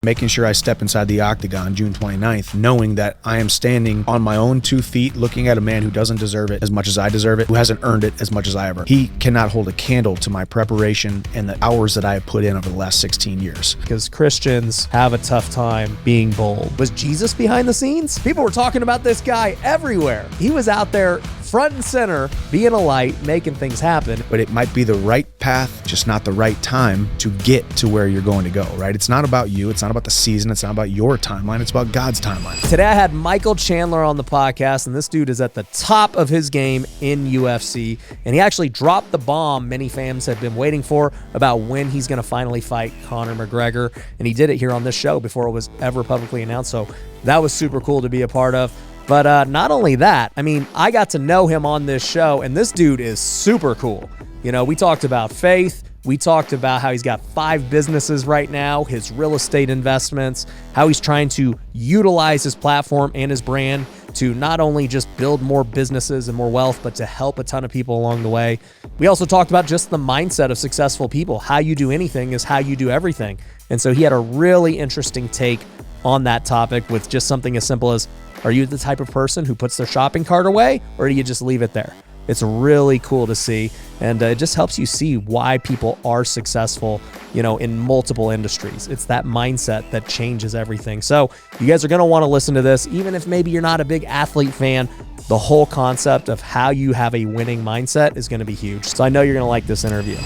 Making sure I step inside the octagon June 29th, knowing that I am standing on my own 2 feet, looking at a man who doesn't deserve it as much as I deserve it, who hasn't earned it as much as I ever. He cannot hold a candle to my preparation and the hours that I have put in over the last 16 years. Because Christians have a tough time being bold. Was Jesus behind the scenes? People were talking about this guy everywhere. He was out there front and center, being a light, making things happen. But it might be the right path, just not the right time to get to where you're going to go, right? It's not about you. It's not about the season. It's not about your timeline. It's about God's timeline. Today I had Michael Chandler on the podcast, and this dude is at the top of his game in UFC, and he actually dropped the bomb many fans have been waiting for about when he's going to finally fight Conor McGregor, and he did it here on this show before it was ever publicly announced, so that was super cool to be a part of. But not only that, I mean, I got to know him on this show, and this dude is super cool. You know, we talked about faith. We talked about how he's got 5 businesses right now, his real estate investments, how he's trying to utilize his platform and his brand to not only just build more businesses and more wealth, but to help a ton of people along the way. We also talked about just the mindset of successful people. How you do anything is how you do everything. And so he had a really interesting take on that topic with just something as simple as, are you the type of person who puts their shopping cart away, or do you just leave it there? It's really cool to see, and it just helps you see why people are successful, you know, in multiple industries. It's that mindset that changes everything. So you guys are going to want to listen to this, even if maybe you're not a big athlete fan. The whole concept of how you have a winning mindset is going to be huge. So I know you're going to like this interview.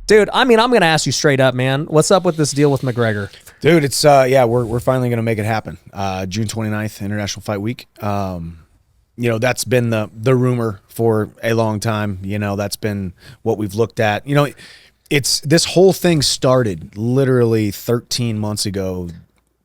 Dude, I mean, I'm going to ask you straight up, man. What's up with this deal with McGregor? Dude, it's, yeah, we're finally going to make it happen. June 29th, International Fight Week. You know, that's been the rumor for a long time. You know, that's been what we've looked at. You know, this whole thing started literally 13 months ago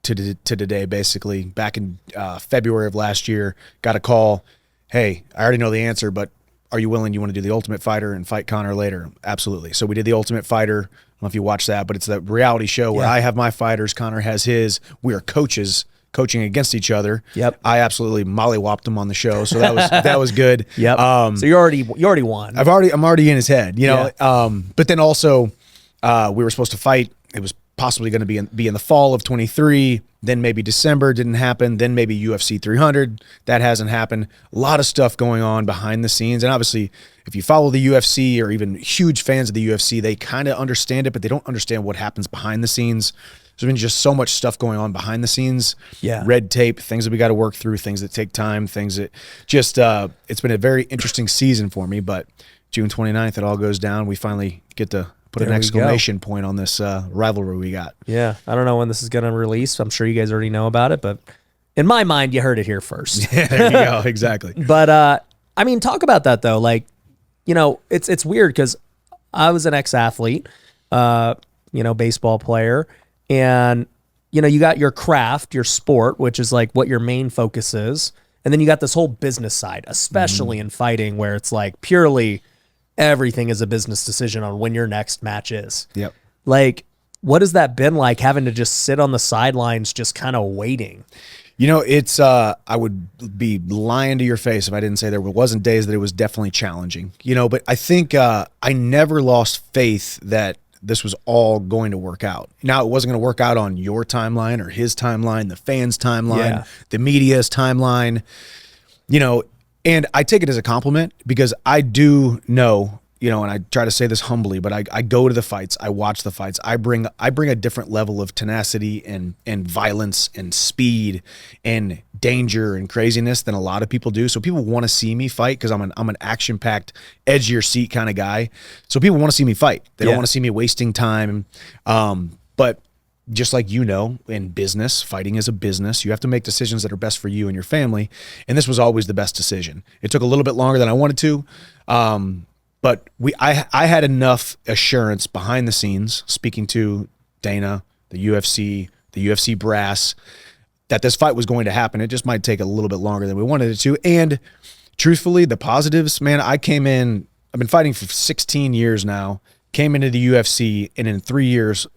to today, basically. Back in February of last year, got a call. Hey, I already know the answer, but are you willing? You want to do the Ultimate Fighter and fight Conor later? Absolutely. So we did the Ultimate Fighter. I don't know if you watched that, but it's the reality show where I have my fighters, Conor has his. We are coaching against each other. Yep. I absolutely mollywopped him on the show, so that was good. Yep. So you already won. I'm already in his head, you know. Yeah. But then also, we were supposed to fight. It was possibly going to be in the fall of 23. Then maybe December, didn't happen. Then maybe UFC 300, that hasn't happened. A lot of stuff going on behind the scenes, and obviously, if you follow the UFC or even huge fans of the UFC, they kind of understand it, but they don't understand what happens behind the scenes. There's been just so much stuff going on behind the scenes. Yeah. Red tape, things that we got to work through, things that take time, things that just, it's been a very interesting season for me, but June 29th, it all goes down. We finally get to put an exclamation point on this rivalry we got. Yeah. I don't know when this is going to release. I'm sure you guys already know about it, but in my mind, you heard it here first. Yeah, there you go. Exactly. But, I mean, talk about that though. Like, you know, it's weird because I was an ex-athlete, you know, baseball player. And, you know, you got your craft, your sport, which is like what your main focus is. And then you got this whole business side, especially in fighting, where it's like purely everything is a business decision on when your next match is. Yep. Like, what has that been like, having to just sit on the sidelines, just kind of waiting? You know, it's, I would be lying to your face if I didn't say there wasn't days that it was definitely challenging, you know, but I think I never lost faith that this was all going to work out. Now, it wasn't going to work out on your timeline or his timeline, the fans' timeline, the media's timeline, you know, and I take it as a compliment because I do know, you know, and I try to say this humbly, but I go to the fights, I watch the fights, I bring a different level of tenacity and violence and speed and danger and craziness than a lot of people do. So people want to see me fight because I'm an action-packed, edge of your seat kind of guy. So people want to see me fight. They don't want to see me wasting time. But just like, you know, in business, fighting is a business. You have to make decisions that are best for you and your family. And this was always the best decision. It took a little bit longer than I wanted to. But I had enough assurance behind the scenes, speaking to Dana, the UFC brass, that this fight was going to happen. It just might take a little bit longer than we wanted it to. And truthfully, the positives, man, I've been fighting for 16 years now, came into the UFC, and in 3 years,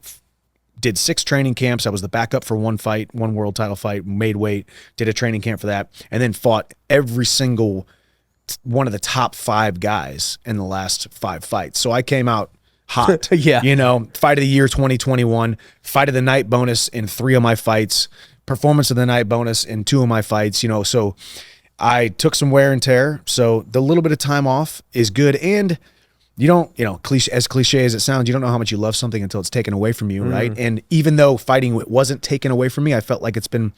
did 6 training camps. I was the backup for one fight, one world title fight, made weight, did a training camp for that, and then fought every single one of the top 5 guys in the last 5 fights. So I came out hot. Yeah. You know, fight of the year 2021, fight of the night bonus in 3 of my fights, performance of the night bonus in 2 of my fights, you know, so I took some wear and tear. So the little bit of time off is good. And you don't, you know, as cliche as it sounds, you don't know how much you love something until it's taken away from you, right? And even though fighting wasn't taken away from me, I felt like it's been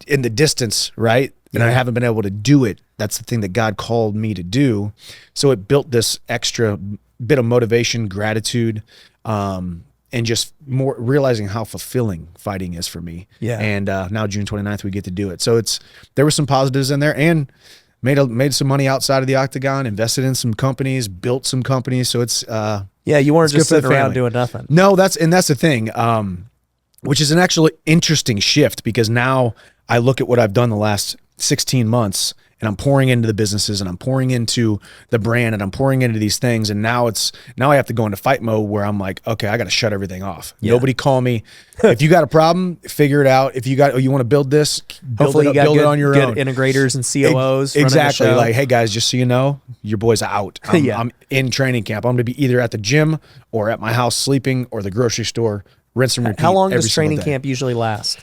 in the distance, right? And I haven't been able to do it. That's the thing that God called me to do. So it built this extra bit of motivation, gratitude, and just more realizing how fulfilling fighting is for me. Yeah. And now June 29th, we get to do it. So there were some positives in there, and made some money outside of the octagon, invested in some companies, built some companies. So it's yeah, you weren't just sitting around family. doing nothing. No, that's the thing, which is an actually interesting shift, because now I look at what I've done the last 16 months, and I'm pouring into the businesses, and I'm pouring into the brand, and I'm pouring into these things. And now I have to go into fight mode where I'm like, okay, I got to shut everything off. Yeah. Nobody call me. If you got a problem, figure it out. If you want to build this, hopefully build it on your own. Integrators and COOs. Exactly. Like, hey guys, just so you know, your boy's out. I'm in training camp. I'm going to be either at the gym or at my house sleeping, or the grocery store. Rinse and repeat. How long does training camp usually last?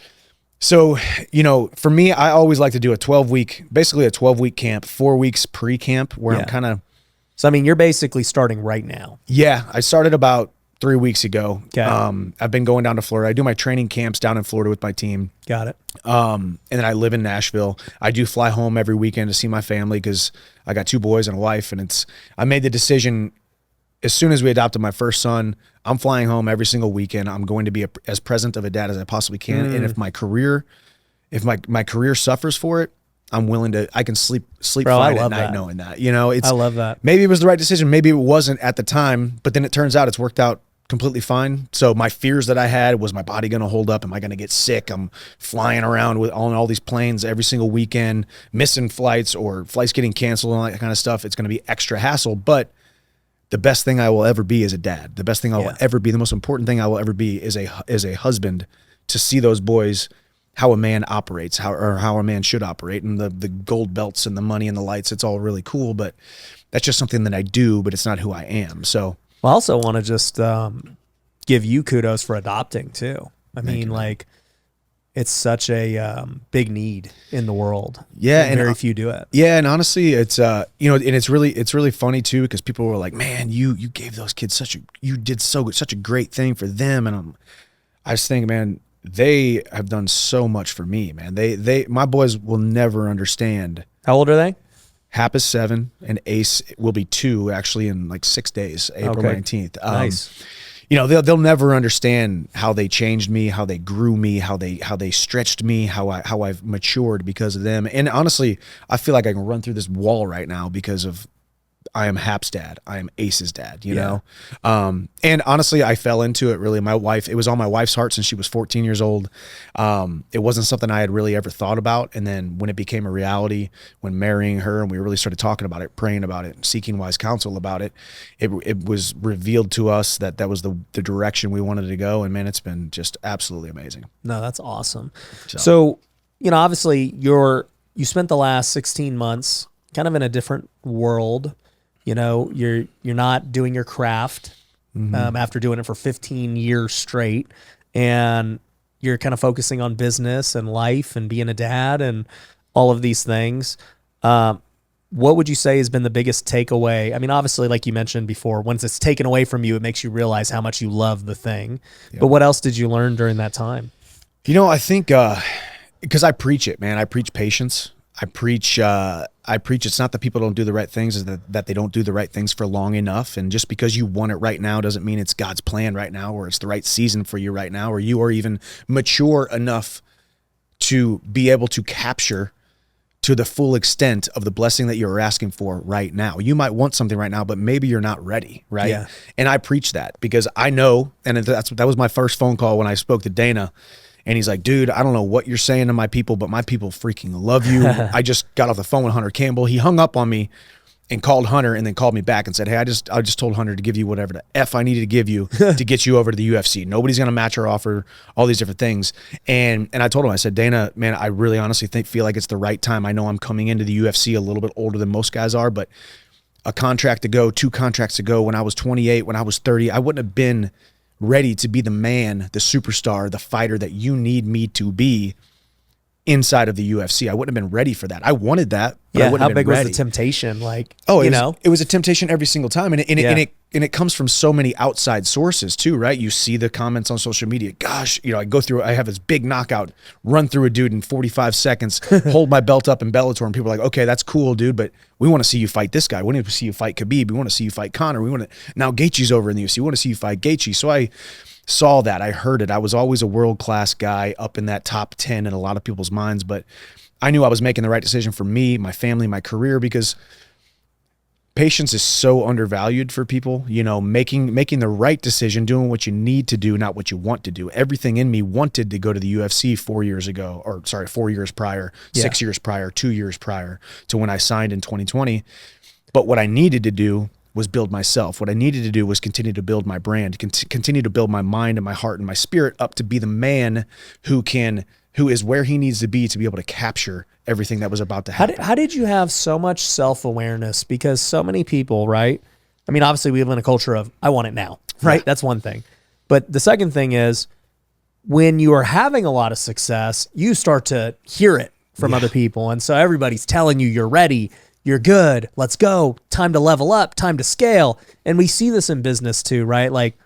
So, you know, for me, I always like to do a 12-week camp, 4 weeks pre-camp, where I'm kind of. So, I mean, you're basically starting right now. Yeah, I started about 3 weeks ago. Okay. I've been going down to Florida. I do my training camps down in Florida with my team. Got it. And then I live in Nashville. I do fly home every weekend to see my family, because I got 2 boys and a wife. And I made the decision as soon as we adopted my first son, I'm flying home every single weekend. I'm going to be as present of a dad as I possibly can. And if my career suffers for it, I'm willing to. I can sleep fine at night knowing that. You know, I love that. Maybe it was the right decision. Maybe it wasn't at the time, but then it turns out it's worked out completely fine. So my fears that I had was, my body going to hold up? Am I going to get sick? I'm flying around on all these planes every single weekend, missing flights, or flights getting canceled and all that kind of stuff. It's going to be extra hassle, but the best thing I will ever be is a dad. The best thing I will ever be, the most important thing I will ever be is a husband, to see those boys, how a man operates, how a man should operate, and the gold belts and the money and the lights. It's all really cool, but that's just something that I do, but it's not who I am. So I also want to just give you kudos for adopting too. I mean, like, it's such a big need in the world. Yeah, and very few do it. Yeah, and honestly, it's you know, and it's really funny too, because people were like, "Man, you gave those kids such a great thing for them," and I just think, man, they have done so much for me, man. My boys will never understand. How old are they? Hap is 7, and Ace will be 2 actually in like 6 days, April 19th. Nice. You know, they'll never understand how they changed me, how they grew me, how they stretched me, how I've matured because of them. And honestly, I feel like I can run through this wall right now because of I am Hap's dad. I am Ace's dad, you know? And honestly, I fell into it really. It was on my wife's heart since she was 14 years old. It wasn't something I had really ever thought about. And then when it became a reality, when marrying her and we really started talking about it, praying about it, seeking wise counsel about it, it was revealed to us that was the direction we wanted to go. And man, it's been just absolutely amazing. No, that's awesome. So, you know, obviously you spent the last 16 months kind of in a different world. You know, you're not doing your craft after doing it for 15 years straight, and you're kind of focusing on business and life and being a dad and all of these things. What would you say has been the biggest takeaway? I mean, obviously, like you mentioned before, once it's taken away from you, it makes you realize how much you love the thing. But what else did you learn during that time? You know, I think because I preach it, man. I preach patience. I preach it's not that people don't do the right things, is that they don't do the right things for long enough. And just because you want it right now doesn't mean it's God's plan right now, or it's the right season for you right now, or you are even mature enough to be able to capture to the full extent of the blessing that you're asking for right now. You might want something right now, but maybe you're not ready, right? Yeah. And I preach that because I know, and that was my first phone call when I spoke to Dana. And he's like, dude, I don't know what you're saying to my people, but my people freaking love you. I just got off the phone with Hunter Campbell. He hung up on me and called Hunter and then called me back and said, hey, I just told Hunter to give you whatever the F I needed to give you to get you over to the UFC. Nobody's going to match our offer, all these different things. And I told him, I said, Dana, man, I really honestly feel like it's the right time. I know I'm coming into the UFC a little bit older than most guys are, but a contract ago, 2 contracts ago, when I was 28, when I was 30, I wouldn't have been ready to be the man, the superstar, the fighter that you need me to be inside of the UFC. I wouldn't have been ready for that. I wanted that, but I wouldn't how have been big ready. was the temptation? Like, it was a temptation every single time. And it comes from so many outside sources too, right? You see the comments on social media. Gosh, I have this big knockout, run through a dude in 45 seconds, hold my belt up in Bellator, and people are like, okay, that's cool, dude, but we want to see you fight this guy. We want to see you fight Khabib. We want to see you fight Conor. Now Gaethje's over in the UFC. We want to see you fight Gaethje. So I saw that. I heard it. I was always a world-class guy up in that top 10 in a lot of people's minds, but I knew I was making the right decision for me, my family, my career, because patience is so undervalued for people, making the right decision, doing what you need to do, not what you want to do. Everything in me wanted to go to the UFC 4 years prior, 6 years prior, 2 years prior to when I signed in 2020. But what I needed to do was build myself. What I needed to do was continue to build my brand, continue to build my mind and my heart and my spirit up to be the man who is where he needs to be able to capture everything that was about to happen. How did you have so much self-awareness? Because so many people, right? I mean, obviously we live in a culture of, I want it now, right? Yeah. That's one thing. But the second thing is, when you are having a lot of success, you start to hear it from other people. And so everybody's telling you you're ready, you're good, let's go, time to level up, time to scale. And we see this in business too, right? Like,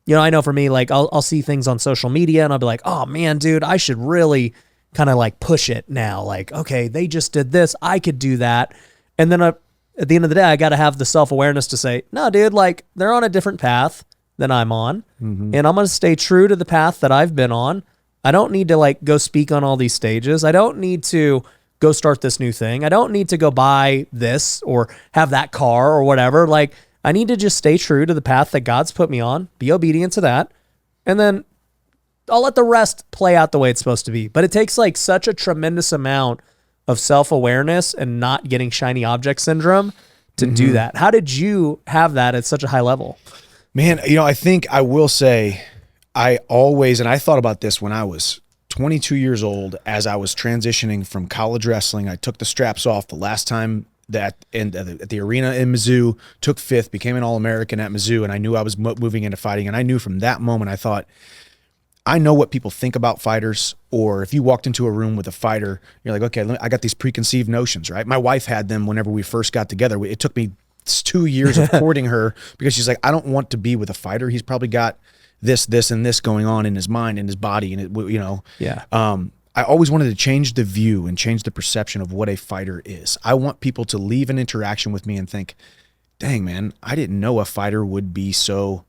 I know for me, like I'll see things on social media and I'll be like, oh man, dude, I should really kind of like push it now. Like, okay, they just did this, I could do that. And then at the end of the day, I got to have the self-awareness to say, no, dude, like they're on a different path than I'm on. Mm-hmm. And I'm going to stay true to the path that I've been on. I don't need to like go speak on all these stages. I don't need to go start this new thing. I don't need to go buy this or have that car or whatever. Like, I need to just stay true to the path that God's put me on, be obedient to that, and then I'll let the rest play out the way it's supposed to be. But it takes like such a tremendous amount of self-awareness and not getting shiny object syndrome to do that. How did you have that at such a high level? Man, I think I will say I thought about this when I was 22 years old, as I was transitioning from college wrestling. I took the straps off the last time at the arena in Mizzou, took 5th, became an All-American at Mizzou, and I knew I was moving into fighting. And I knew from that moment, I thought, I know what people think about fighters. Or if you walked into a room with a fighter, you're like, okay, I got these preconceived notions, right? My wife had them whenever we first got together. It took me 2 years of courting her because she's like, I don't want to be with a fighter. He's probably got this, and this going on in his mind, in his body, and I always wanted to change the view and change the perception of what a fighter is. I want people to leave an interaction with me and think, dang, man, I didn't know a fighter would be so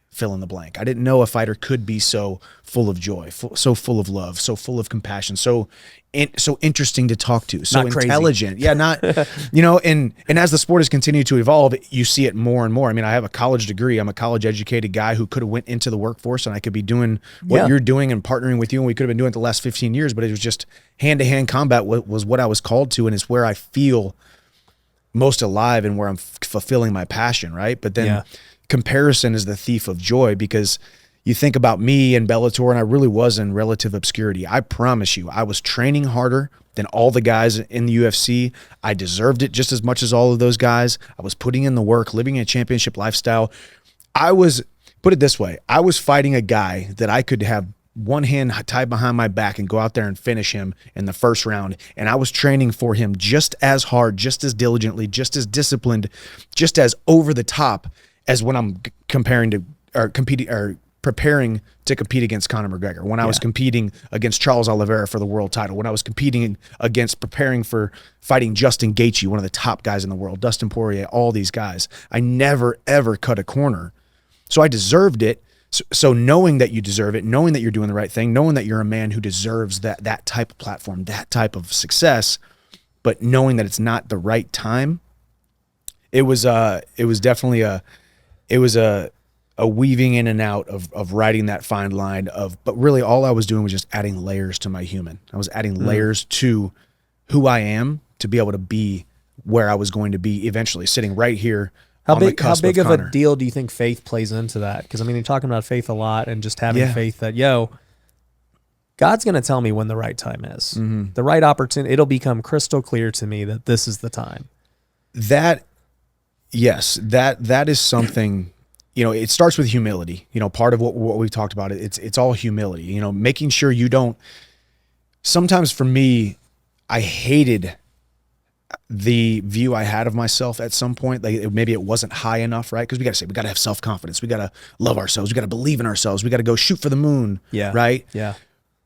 fill in the blank. I didn't know a fighter could be so full of joy, so full of love, so full of compassion, so interesting to talk to, so not intelligent. Crazy. Yeah, not, and as the sport has continued to evolve, you see it more and more. I mean, I have a college degree. I'm a college educated guy who could have went into the workforce, and I could be doing what you're doing and partnering with you, and we could have been doing it the last 15 years, but it was just hand-to-hand combat was what I was called to, and it's where I feel most alive and where I'm fulfilling my passion, right? But then comparison is the thief of joy, because you think about me and Bellator, and I really was in relative obscurity. I promise you, I was training harder than all the guys in the UFC. I deserved it just as much as all of those guys. I was putting in the work, living a championship lifestyle. Put it this way, I was fighting a guy that I could have one hand tied behind my back and go out there and finish him in the first round. And I was training for him just as hard, just as diligently, just as disciplined, just as over the top as when I'm preparing to compete against Conor McGregor, when I was competing against Charles Oliveira for the world title, when I was preparing for fighting Justin Gaethje, one of the top guys in the world, Dustin Poirier, all these guys. I never, ever cut a corner. So I deserved it. So knowing that you deserve it, knowing that you're doing the right thing, knowing that you're a man who deserves that type of platform, that type of success, but knowing that it's not the right time, it was definitely a weaving in and out of riding that fine line but really all I was doing was just adding layers to my human. I was adding layers to who I am to be able to be where I was going to be eventually, sitting right here. How big of a deal do you think faith plays into that? Because I mean, you're talking about faith a lot, and just having faith that, God's going to tell me when the right time is. Mm-hmm. The right opportunity, it'll become crystal clear to me that this is the time. That Yes, that is something, it starts with humility. Part of what we've talked about, it's all humility, making sure you don't. Sometimes for me, I hated the view I had of myself at some point. Like maybe it wasn't high enough, right? Because we got to have self-confidence. We got to love ourselves. We got to believe in ourselves. We got to go shoot for the moon. Yeah. Right. Yeah.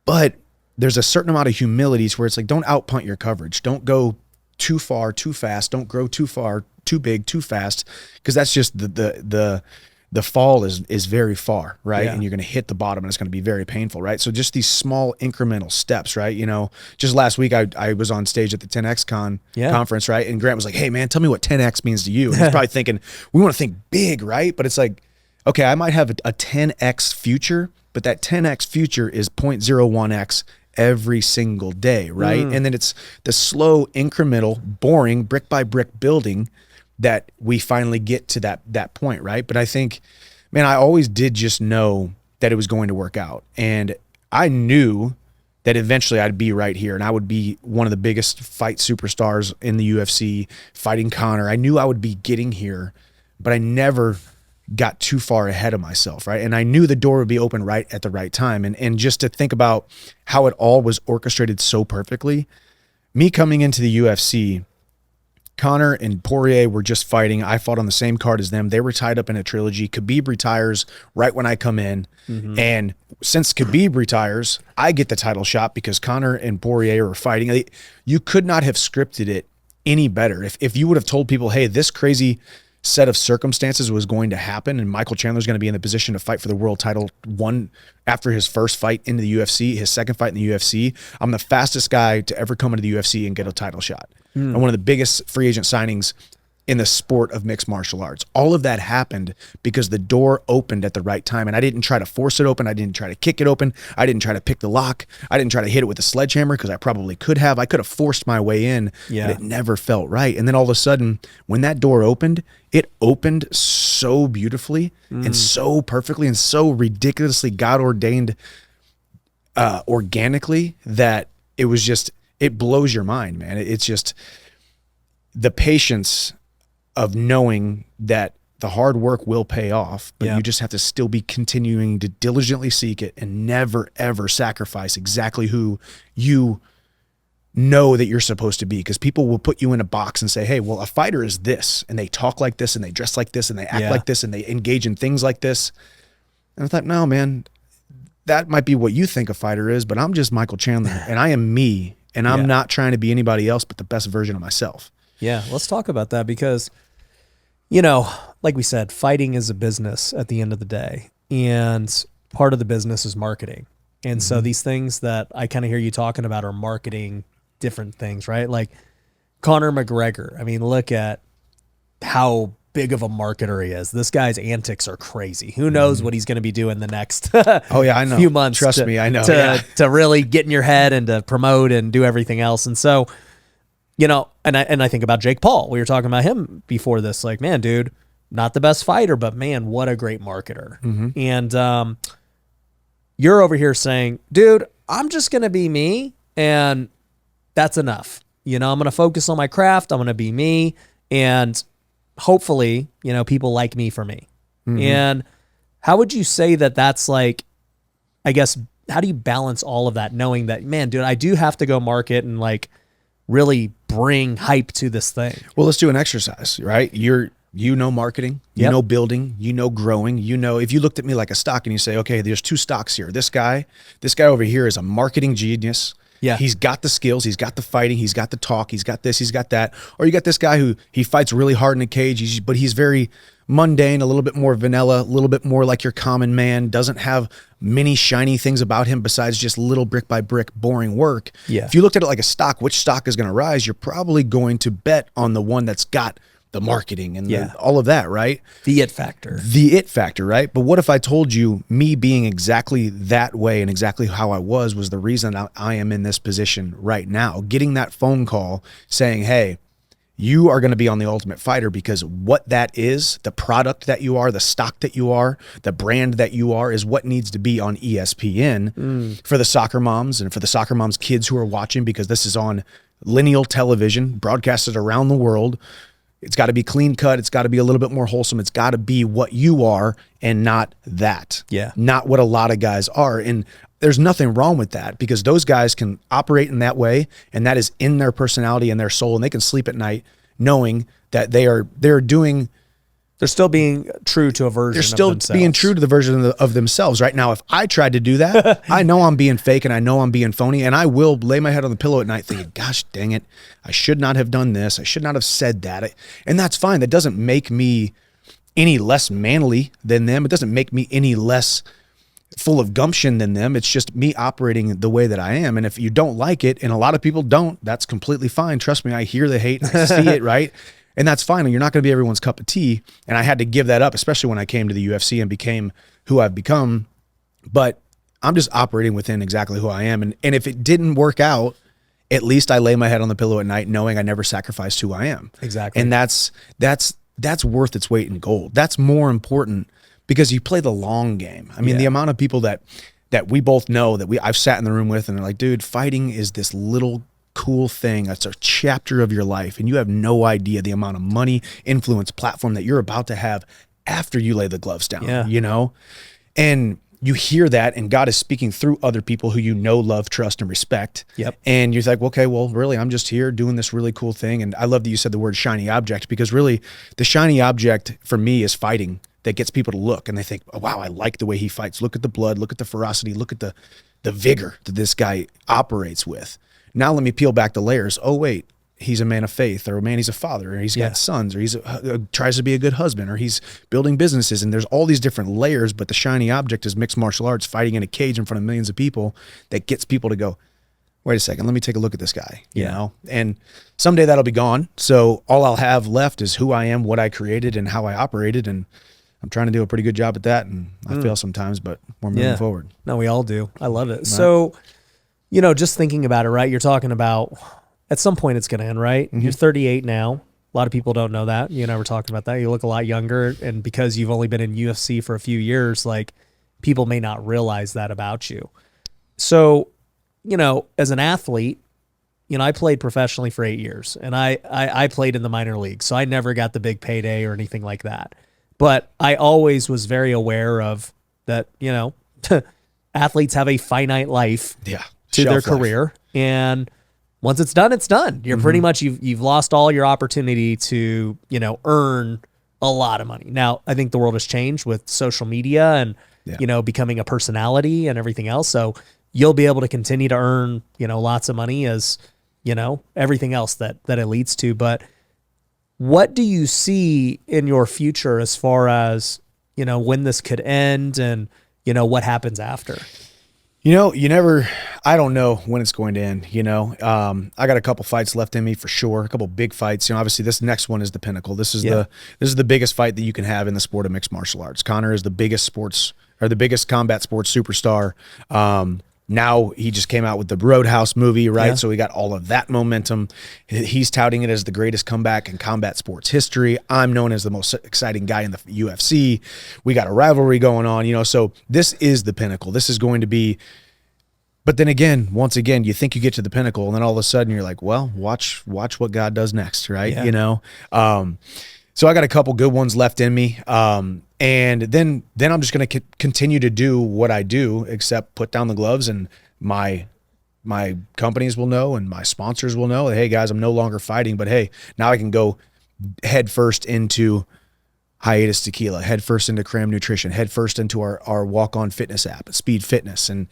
But there's a certain amount of humility where it's like, don't outpunt your coverage. Don't go too far, too fast. Don't grow too far, too big, too fast. Because that's just the fall is very far, right? Yeah. And you're going to hit the bottom and it's going to be very painful, right? So just these small incremental steps, right? Just last week I was on stage at the 10X conference, right? And Grant was like, hey man, tell me what 10X means to you. And he's probably thinking, we want to think big, right? But it's like, okay, I might have a 10X future, but that 10X future is 0.01X every single day, right? And then it's the slow, incremental, boring, brick by brick building that we finally get to that point, right? But I think, man, I always did just know that it was going to work out. And I knew that eventually I'd be right here and I would be one of the biggest fight superstars in the UFC, fighting Conor. I knew I would be getting here, but I never got too far ahead of myself, right? And I knew the door would be open right at the right time. And just to think about how it all was orchestrated so perfectly, me coming into the UFC, Conor and Poirier were just fighting. I fought on the same card as them. They were tied up in a trilogy. Khabib retires right when I come in. And since Khabib retires, I get the title shot because Conor and Poirier are fighting. You could not have scripted it any better. If you would have told people, hey, this crazy set of circumstances was going to happen and Michael Chandler's going to be in the position to fight for the world title after his first fight into the UFC, his second fight in the UFC, I'm the fastest guy to ever come into the UFC and get a title shot. And one of the biggest free agent signings in the sport of mixed martial arts. All of that happened because the door opened at the right time. And I didn't try to force it open. I didn't try to kick it open. I didn't try to pick the lock. I didn't try to hit it with a sledgehammer because I probably could have. I could have forced my way in, but it never felt right. And then all of a sudden, when that door opened, it opened so beautifully and so perfectly and so ridiculously God-ordained organically that it was just, it blows your mind, man. It's just the patience of knowing that the hard work will pay off, but you just have to still be continuing to diligently seek it and never, ever sacrifice exactly who you know that you're supposed to be. Because people will put you in a box and say, hey, well, a fighter is this, and they talk like this, and they dress like this, and they act like this, and they engage in things like this. And I thought, no, man, that might be what you think a fighter is, but I'm just Michael Chandler, and I am me. And I'm not trying to be anybody else but the best version of myself. Yeah, let's talk about that because, like we said, fighting is a business at the end of the day. And part of the business is marketing. And so these things that I kind of hear you talking about are marketing different things, right? Like Conor McGregor. I mean, look at how big of a marketer he is. This guy's antics are crazy. Who knows what he's going to be doing the next I know. few months. Trust me, I know. To really get in your head and to promote and do everything else. And so, and I think about Jake Paul. We were talking about him before this. Like, man, dude, not the best fighter, but man, what a great marketer. And you're over here saying, dude, I'm just going to be me, and that's enough. I'm going to focus on my craft. I'm going to be me, and hopefully, people like me for me. And how would you say that that's like, I guess, how do you balance all of that knowing that, man, dude, I do have to go market and like really bring hype to this thing? Well, let's do an exercise, right? You know marketing, you know building, you know growing, if you looked at me like a stock and you say, okay, there's two stocks here. This guy over here is a marketing genius. Yeah. He's got the skills, he's got the fighting, he's got the talk, he's got this, he's got that. Or you got this guy who he fights really hard in a cage, but he's very mundane, a little bit more vanilla, a little bit more like your common man, doesn't have many shiny things about him besides just little brick by brick boring work. Yeah. If you looked at it like a stock, which stock is going to rise, you're probably going to bet on the one that's got the marketing and all of that, right? The it factor. The it factor, right? But what if I told you me being exactly that way and exactly how I was the reason I am in this position right now? Getting that phone call saying, hey, you are going to be on The Ultimate Fighter because what that is, the product that you are, the stock that you are, the brand that you are is what needs to be on ESPN for the soccer moms and for the soccer moms kids who are watching, because this is on lineal television, broadcasted around the world. It's got to be clean cut. It's got to be a little bit more wholesome. It's got to be what you are and not that. Yeah. Not what a lot of guys are. And there's nothing wrong with that, because those guys can operate in that way, and that is in their personality and their soul, and they can sleep at night knowing that they're still being true to a version they're still of themselves. being true to the version of themselves. Right now, if I tried to do that, I know I'm being fake and I know I'm being phony, and I will lay my head on the pillow at night thinking, gosh dang it, I should not have done this. I should not have said that. And that's fine. That doesn't make me any less manly than them. It doesn't make me any less full of gumption than them. It's just me operating the way that I am. And if you don't like it, and a lot of people don't, that's completely fine. Trust me, I hear the hate and I see it, right? And that's fine. You're not going to be everyone's cup of tea. And I had to give that up, especially when I came to the UFC and became who I've become. But I'm just operating within exactly who I am. And if it didn't work out, at least I lay my head on the pillow at night knowing I never sacrificed who I am. Exactly. And that's worth its weight in gold. That's more important, because you play the long game. I mean, the amount of people that we both know that I've sat in the room with, and they're like, dude, fighting is this little cool thing. It's a chapter of your life, and you have no idea the amount of money, influence, platform that you're about to have after you lay the gloves down, you know? And you hear that, and God is speaking through other people who you know, love, trust, and respect. Yep. And you're like, okay, well, really, I'm just here doing this really cool thing. And I love that you said the word shiny object, because really the shiny object for me is fighting that gets people to look, and they think, oh, wow, I like the way he fights. Look at the blood, look at the ferocity, look at the vigor that this guy operates with. Now let me peel back the layers. Oh, wait, he's a man of faith, or man, he's a father, or he's got sons, or he's tries to be a good husband, or he's building businesses. And there's all these different layers, but the shiny object is mixed martial arts, fighting in a cage in front of millions of people, that gets people to go, wait a second, let me take a look at this guy, you know? And someday that'll be gone. So all I'll have left is who I am, what I created, and how I operated. And I'm trying to do a pretty good job at that. And I fail sometimes, but we're moving forward. No, we all do. I love it. Right. So, you know, just thinking about it, right? You're talking about at some point it's going to end, right? Mm-hmm. You're 38 now. A lot of people don't know that. You and I were talking about that. You look a lot younger. And because you've only been in UFC for a few years, like, people may not realize that about you. So, you know, as an athlete, you know, I played professionally for 8 years, and I played in the minor leagues. So I never got the big payday or anything like that. But I always was very aware of that, you know, athletes have a finite life to their career. And once it's done, it's done. You're pretty much, you've lost all your opportunity to, you know, earn a lot of money. Now, I think the world has changed with social media and, you know, becoming a personality and everything else. So you'll be able to continue to earn, you know, lots of money as, you know, everything else that it leads to. But what do you see in your future as far as, you know, when this could end and, you know, what happens after? You know, I don't know when it's going to end, you know. I got a couple fights left in me for sure, a couple big fights. You know, obviously this next one is the pinnacle. This is the biggest fight that you can have in the sport of mixed martial arts. Conor is the biggest combat sports superstar. Now he just came out with the Roadhouse movie, right? Yeah. So we got all of that momentum. He's touting it as the greatest comeback in combat sports history. I'm known as the most exciting guy in the UFC. We got a rivalry going on, you know, so this is the pinnacle. This is going to be, but then again, once again, you think you get to the pinnacle, and then all of a sudden you're like, well, watch what God does next, right? Yeah. You know? So I got a couple good ones left in me. And then I'm just going to continue to do what I do, except put down the gloves, and my companies will know, and my sponsors will know, hey guys, I'm no longer fighting, but hey, now I can go head first into Hiatus Tequila, head first into Cram Nutrition, head first into our Walk-On Fitness app, Speed Fitness, and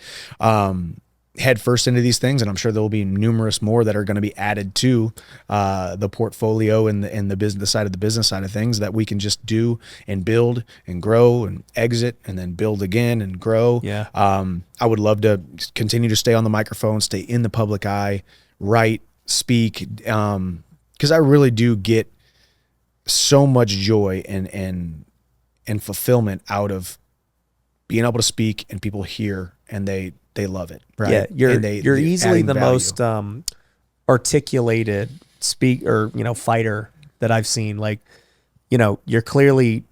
head first into these things. And I'm sure there will be numerous more that are going to be added to the portfolio and the business side of the business side of things that we can just do and build and grow and exit and then build again and grow. Yeah. I would love to continue to stay on the microphone, stay in the public eye, write, speak, because I really do get so much joy and fulfillment out of being able to speak, and people hear and they love it, right? Yeah, you're easily the most articulated fighter that I've seen. Like, you know, you're clearly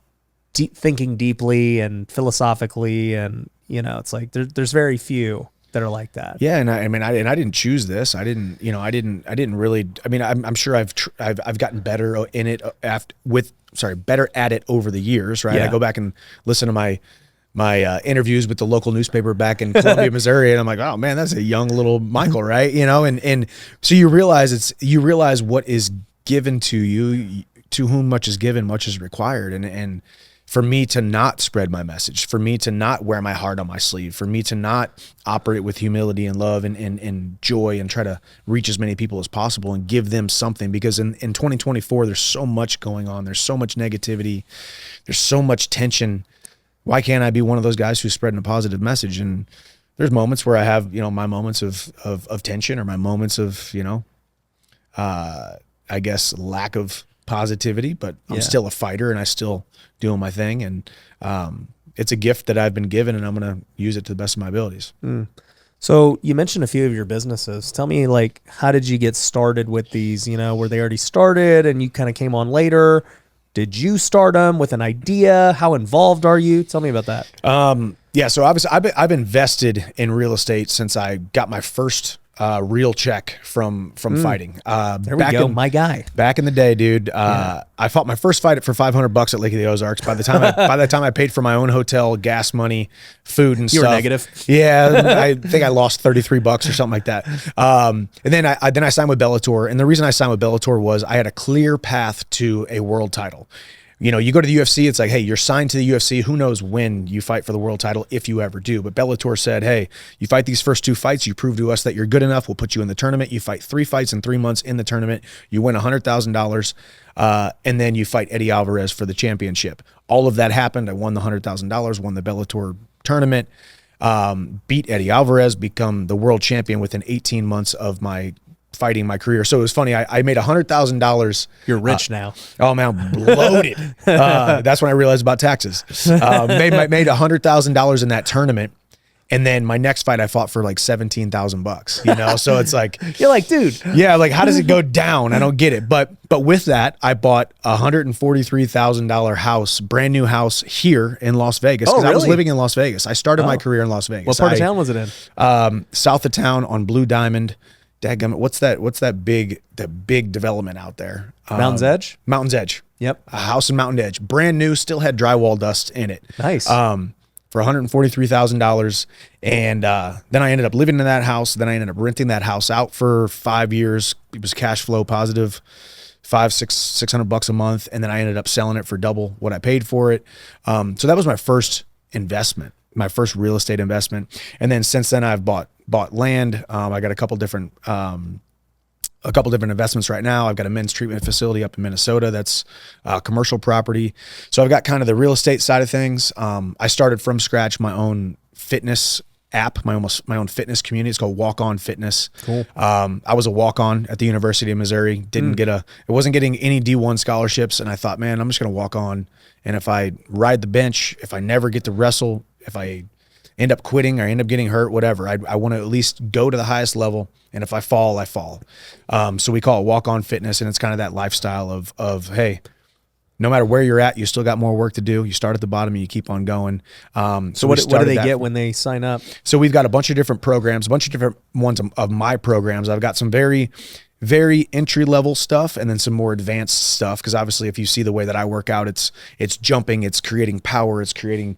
thinking deeply and philosophically, and you know, it's like there's very few that are like that. Yeah, and I didn't choose this. I didn't really. I mean, I'm sure I've gotten better in it better at it over the years, right? Yeah. I go back and listen to my interviews with the local newspaper back in Columbia, Missouri, and I'm like, oh man, that's a young little Michael, right? And so you realize what is given to you, to whom much is given, much is required, and for me to not spread my message, for me to not wear my heart on my sleeve, for me to not operate with humility and love and joy and try to reach as many people as possible and give them something. Because in 2024, there's so much going on. There's so much negativity. There's so much tension. Why can't I be one of those guys who's spreading a positive message? And there's moments where I have, my moments of tension, or my moments of, I guess, lack of positivity, but I'm still a fighter and I still doing my thing. And it's a gift that I've been given, and I'm going to use it to the best of my abilities. So you mentioned a few of your businesses. Tell me, like, how did you get started with these? Were they already started and you kind of came on later? Did you start them with an idea? How involved are you? Tell me about that. Yeah. So obviously I've invested in real estate since I got my first real check from fighting. There we go, my guy. Back in the day, dude. I fought my first fight for $500 at Lake of the Ozarks. By the time I paid for my own hotel, gas money, food, and you stuff. were negative. Yeah, I think I lost $33 or something like that. And then I signed with Bellator, and the reason I signed with Bellator was I had a clear path to a world title. You go to the UFC, it's like, hey, you're signed to the UFC. Who knows when you fight for the world title, if you ever do. But Bellator said, hey, you fight these first 2 fights, you prove to us that you're good enough, we'll put you in the tournament. You fight 3 fights in 3 months in the tournament, you win $100,000, and then you fight Eddie Alvarez for the championship. All of that happened. I won the $100,000, won the Bellator tournament, beat Eddie Alvarez, become the world champion within 18 months of my fighting my career. So it was funny. I made $100,000. You're rich now. Oh man, I'm bloated. That's when I realized about taxes. Made $100,000 in that tournament. And then my next fight I fought for like $17,000, So it's like, you're like, dude, yeah, like how does it go down? I don't get it. But with that, I bought a $143,000 house, brand new house here in Las Vegas. Because I was living in Las Vegas. I started my career in Las Vegas. What part of town was it in? South of town on Blue Diamond. Dadgummit, what's that big development out there? Mountain's Edge? Mountain's Edge. Yep. A house in Mountain Edge. Brand new, still had drywall dust in it. Nice. For $143,000. And then I ended up living in that house. Then I ended up renting that house out for 5 years. It was cash flow positive, $600 a month. And then I ended up selling it for double what I paid for it. So that was my first investment, my first real estate investment. And then since then I've bought land. I got a couple different investments right now. I've got a men's treatment facility up in Minnesota. That's commercial property. So I've got kind of the real estate side of things. I started from scratch my own fitness app, my own fitness community. It's called Walk On Fitness. Cool. I was a walk-on at the University of Missouri. It wasn't getting any D1 scholarships. And I thought, man, I'm just going to walk on. And if I ride the bench, if I never get to wrestle, if I end up quitting or end up getting hurt, whatever, I want to at least go to the highest level. And if I fall, I fall. So we call it Walk On Fitness. And it's kind of that lifestyle of, hey, no matter where you're at, you still got more work to do. You start at the bottom and you keep on going. So what do they get when they sign up? So we've got a bunch of different programs, a bunch of different ones of my programs. I've got some very, very entry-level stuff and then some more advanced stuff. Because obviously if you see the way that I work out, it's jumping, it's creating power, it's creating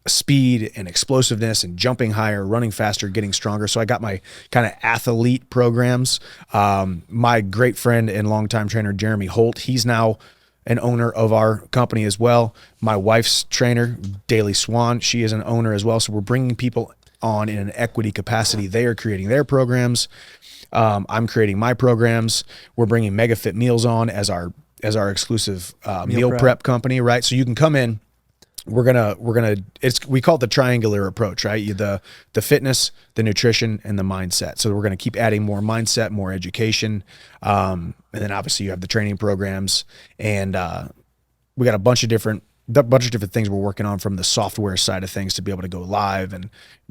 speed and explosiveness and jumping higher, running faster, getting stronger. So I got my kind of athlete programs. My great friend and longtime trainer, Jeremy Holt, he's now an owner of our company as well. My wife's trainer, Daily Swan, she is an owner as well. So we're bringing people on in an equity capacity. They are creating their programs. I'm creating my programs. We're bringing Mega Fit Meals on as our exclusive meal prep company, right? So you can come in. We call it the triangular approach, right? The fitness, the nutrition, and the mindset. So we're going to keep adding more mindset, more education. And then obviously you have the training programs, and we got a bunch of different things we're working on from the software side of things to be able to go live and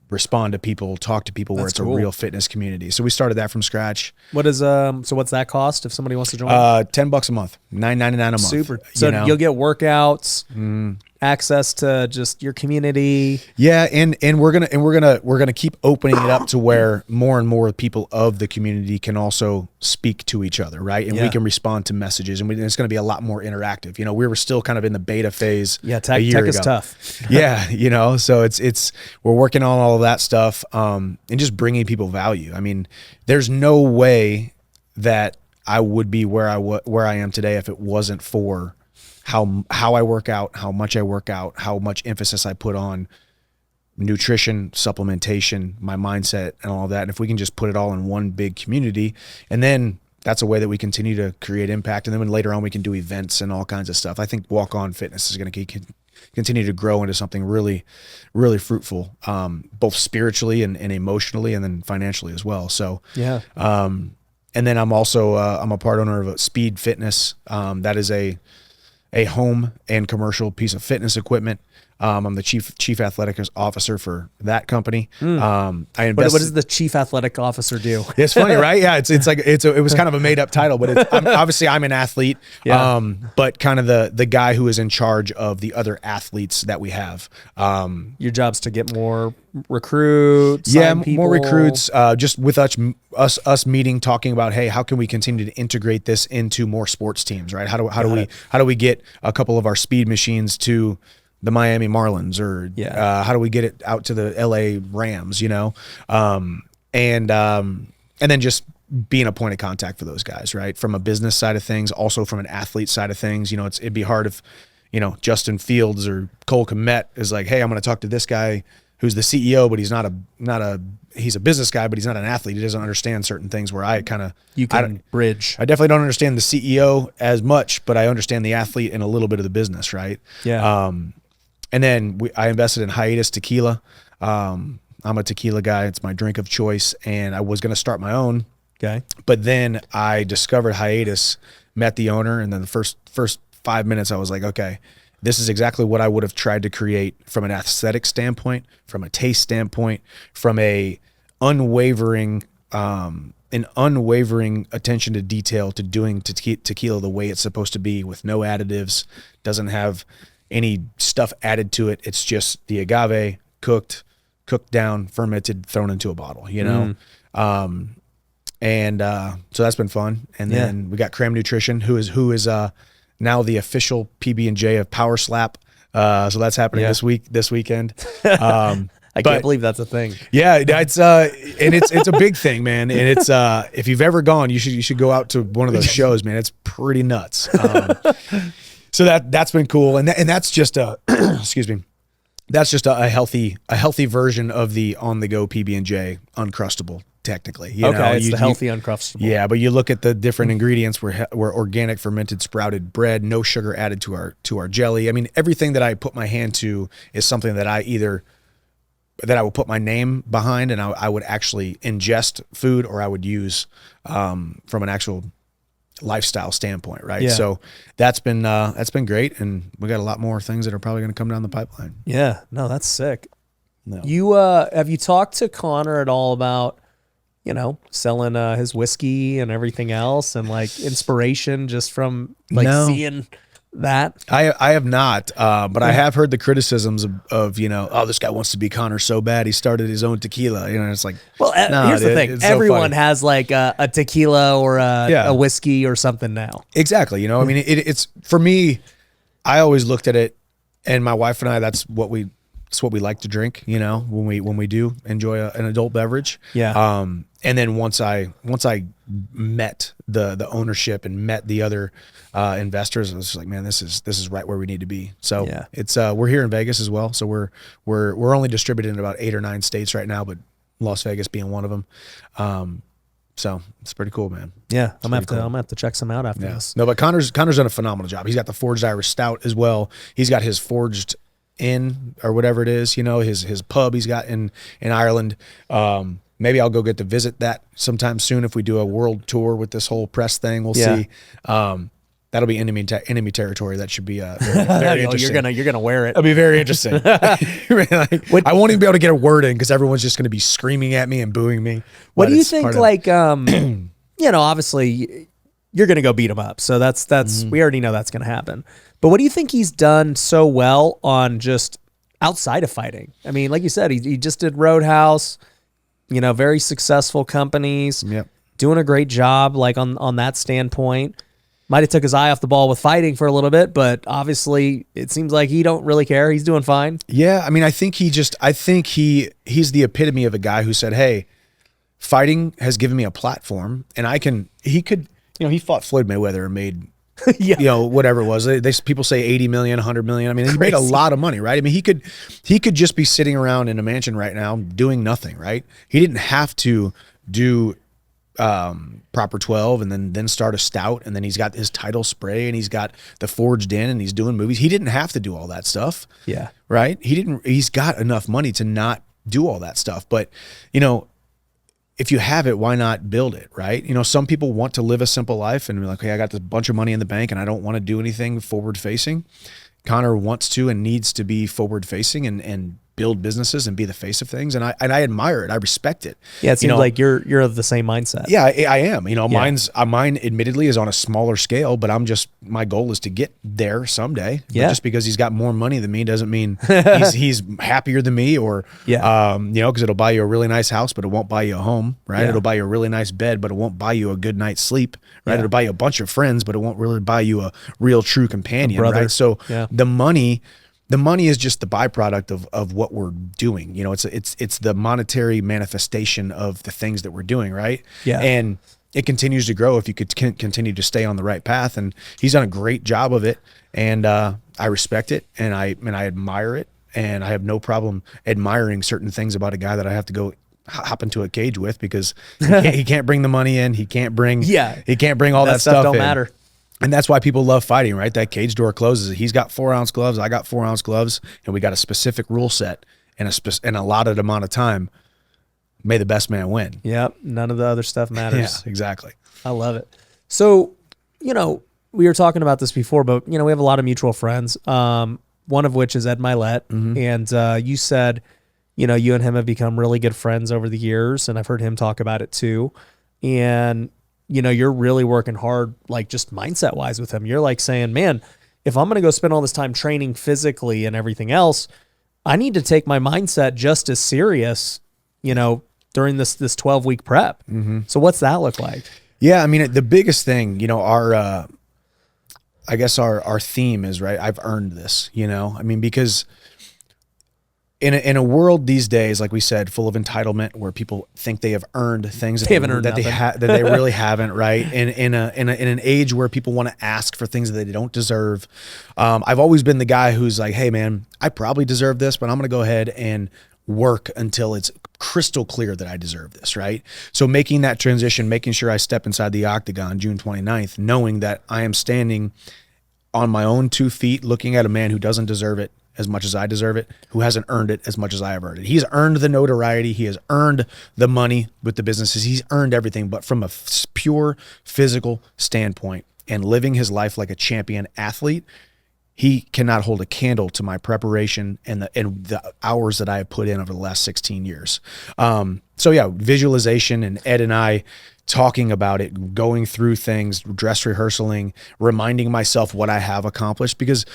respond to people, talk to people. That's where it's cool. A real fitness community. So we started that from scratch. What's that cost if somebody wants to join? $10 a month, $9.99 a month. Super. So you'll get workouts. access to just your community. Yeah, and we're gonna keep opening it up to where more and more people of the community can also speak to each other, right? And we can respond to messages, and it's going to be a lot more interactive. You know, we were still kind of in the beta phase. Yeah, a tech year ago. is tough. Yeah, you know, so it's we're working on all of that stuff, and just bringing people value. I mean, there's no way that I would be where I am today if it wasn't for how I work out, how much I work out, how much emphasis I put on nutrition, supplementation, my mindset, and all of that. And if we can just put it all in one big community, and then that's a way that we continue to create impact. And then when later on we can do events and all kinds of stuff. I think Walk On Fitness is going to continue to grow into something really, really fruitful, both spiritually and emotionally, and then financially as well. So yeah. And then I'm also I'm a part owner of Speed Fitness. That is a home and commercial piece of fitness equipment. I'm the chief athletic officer for that company. I invested. What does the chief athletic officer do? It's funny, right? Yeah, it's like it was kind of a made up title, but obviously I'm an athlete. Yeah. But kind of the guy who is in charge of the other athletes that we have. Your job's to get more recruits. Yeah, sign people. more recruits. Just with us meeting, talking about, hey, how can we continue to integrate this into more sports teams, right? How do we get a couple of our speed machines to the Miami Marlins, or how do we get it out to the LA Rams, you know? And then just being a point of contact for those guys, right? From a business side of things, also from an athlete side of things. You know, it'd be hard if, you know, Justin Fields or Cole Kmet is like, hey, I'm going to talk to this guy who's the CEO, but he's he's a business guy, but he's not an athlete. He doesn't understand certain things where I kind of, you can bridge. I definitely don't understand the CEO as much, but I understand the athlete and a little bit of the business, right? Yeah. And then I invested in Hiatus Tequila. I'm a tequila guy. It's my drink of choice. And I was going to start my own. Okay. But then I discovered Hiatus, met the owner. And then the first 5 minutes, I was like, okay, this is exactly what I would have tried to create from an aesthetic standpoint, from a taste standpoint, from an unwavering attention to detail to doing tequila the way it's supposed to be, with no additives, doesn't have any stuff added to it. It's just the agave cooked down, fermented, thrown into a bottle, you know? So that's been fun. And then we got Cram Nutrition, who is now the official PB&J of Power Slap. So that's happening this weekend. I can't believe that's a thing. Yeah, it's and it's a big thing, man. And it's if you've ever gone, you should go out to one of those shows, man. It's pretty nuts. So that's been cool, and that's just a excuse me, that's just a healthy version of the on the go PB&J Uncrustable. Technically, you know, it's the healthy Uncrustable. Yeah, but you look at the different ingredients. We're organic fermented sprouted bread, no sugar added to our jelly. I mean, everything that I put my hand to is something that I will put my name behind, and I would actually ingest food, or I would use from an actual lifestyle standpoint, right? Yeah. So that's been great, and we got a lot more things that are probably going to come down the pipeline. Yeah, no, that's sick. No. You have you talked to Conor at all about, you know, selling his whiskey and everything else, and like inspiration just from like seeing that? I have not, but I have heard the criticisms of you know, oh, this guy wants to be Conor so bad he started his own tequila. You know, it's like, well, here's the thing: everyone has like a tequila or a whiskey or something now. Exactly. You know, I mean, it's for me. I always looked at it, and my wife and I, that's what we like to drink. You know, when we do enjoy an adult beverage. Yeah. And then once I met the ownership and met the other investors, I was just like, man, this is right where we need to be. So it's we're here in Vegas as well. So we're only distributed in about 8 or 9 states right now, but Las Vegas being one of them. So it's pretty cool, man. Yeah, I'm gonna have to check some out after this. No, but Connor's done a phenomenal job. He's got the Forged Irish Stout as well. He's got his Forged Inn or whatever it is, you know, his pub he's got in Ireland. Maybe I'll go get to visit that sometime soon if we do a world tour with this whole press thing. We'll see. That'll be enemy territory. That should be very interesting. You're gonna wear it. It'll be very interesting. I won't even be able to get a word in because everyone's just going to be screaming at me and booing me. What do you think? Like, you know, obviously, you're going to go beat him up. So that's we already know that's going to happen. But what do you think he's done so well on just outside of fighting? I mean, like you said, he just did Roadhouse, very successful companies, doing a great job, like on that standpoint. Might have took his eye off the ball with fighting for a little bit, but obviously it seems like he don't really care. He's doing fine. Yeah, I mean, I think he's the epitome of a guy who said, "Hey, fighting has given me a platform, and he fought Floyd Mayweather and made, whatever it was. People say 80 million, 100 million. I mean, he made a lot of money, right? I mean, he could just be sitting around in a mansion right now doing nothing, right? He didn't have to do Proper 12 and then start a stout, and then he's got his title spray and he's got the Forged In and he's doing movies. He didn't have to do all that stuff. Yeah. Right? He's got enough money to not do all that stuff. But, if you have it, why not build it, right? Some people want to live a simple life and be like, hey, I got this bunch of money in the bank and I don't want to do anything forward facing. Conor wants to and needs to be forward facing and build businesses and be the face of things. And I admire it. I respect it. Yeah. It seems like you're of the same mindset. Yeah, I am. Mine admittedly is on a smaller scale, but my goal is to get there someday. Yeah. But just because he's got more money than me doesn't mean he's happier than me or, because it'll buy you a really nice house, but it won't buy you a home, right? Yeah. It'll buy you a really nice bed, but it won't buy you a good night's sleep, right? Yeah. It'll buy you a bunch of friends, but it won't really buy you a real true companion, right? So the money is just the byproduct of what we're doing. It's the monetary manifestation of the things that we're doing, right? Yeah. And it continues to grow if you could continue to stay on the right path. And he's done a great job of it. And I respect it and I admire it. And I have no problem admiring certain things about a guy that I have to go hop into a cage with because he can't bring the money in. He can't bring all that stuff don't in. Matter. And that's why people love fighting, right? That cage door closes. He's got 4-ounce gloves. I got 4-ounce gloves, and we got a specific rule set and a allotted amount of time. May the best man win. Yep. None of the other stuff matters. Yeah, exactly. I love it. So, we were talking about this before, but we have a lot of mutual friends. One of which is Ed Milet, and you said, you and him have become really good friends over the years, and I've heard him talk about it too. And you're really working hard, like just mindset wise with him. You're like saying, man, if I'm going to go spend all this time training physically and everything else, I need to take my mindset just as serious, during this 12-week prep. So what's that look like? Yeah. I mean, the biggest thing, our theme is, right, I've earned this, because in a world these days, like we said, full of entitlement, where people think they have earned things that they really haven't, right? In an age where people want to ask for things that they don't deserve, I've always been the guy who's like, hey man, I probably deserve this, but I'm going to go ahead and work until it's crystal clear that I deserve this, right? So making that transition, making sure I step inside the octagon June 29th, knowing that I am standing on my own 2 feet, looking at a man who doesn't deserve it as much as I deserve it, who hasn't earned it as much as I have earned it. He's earned the notoriety. He has earned the money with the businesses. He's earned everything, but from a pure physical standpoint and living his life like a champion athlete, he cannot hold a candle to my preparation and the hours that I have put in over the last 16 years. Visualization, and Ed and I talking about it, going through things, dress rehearsaling, reminding myself what I have accomplished, because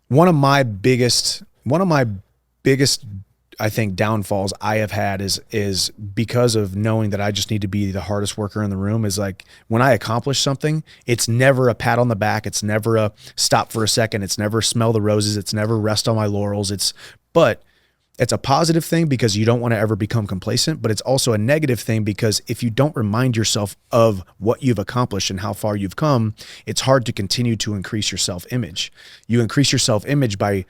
one of my biggest, I think, downfalls I have had is because of knowing that I just need to be the hardest worker in the room. Is like, when I accomplish something, it's never a pat on the back. It's never a stop for a second. It's never smell the roses. It's never rest on my laurels. But it's a positive thing because you don't want to ever become complacent, but it's also a negative thing because if you don't remind yourself of what you've accomplished and how far you've come, it's hard to continue to increase your self-image. You increase your self-image by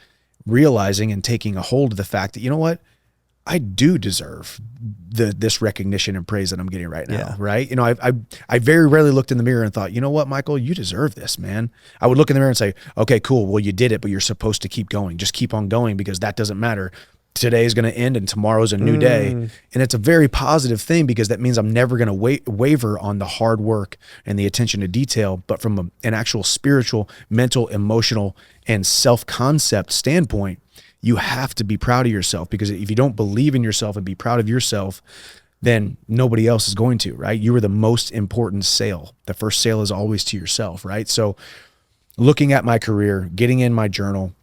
realizing and taking a hold of the fact that, you know what, I do deserve this recognition and praise that I'm getting right now, right? I very rarely looked in the mirror and thought, you know what, Michael, you deserve this, man. I would look in the mirror and say, okay, cool, well, you did it, but you're supposed to keep going. Just keep on going, because that doesn't matter. Today is going to end and tomorrow's a new day. And it's a very positive thing because that means I'm never going to waver on the hard work and the attention to detail. But from an actual spiritual, mental, emotional, and self-concept standpoint, you have to be proud of yourself, because if you don't believe in yourself and be proud of yourself, then nobody else is going to, right? You are the most important sale. The first sale is always to yourself, right? So looking at my career, getting in my journal,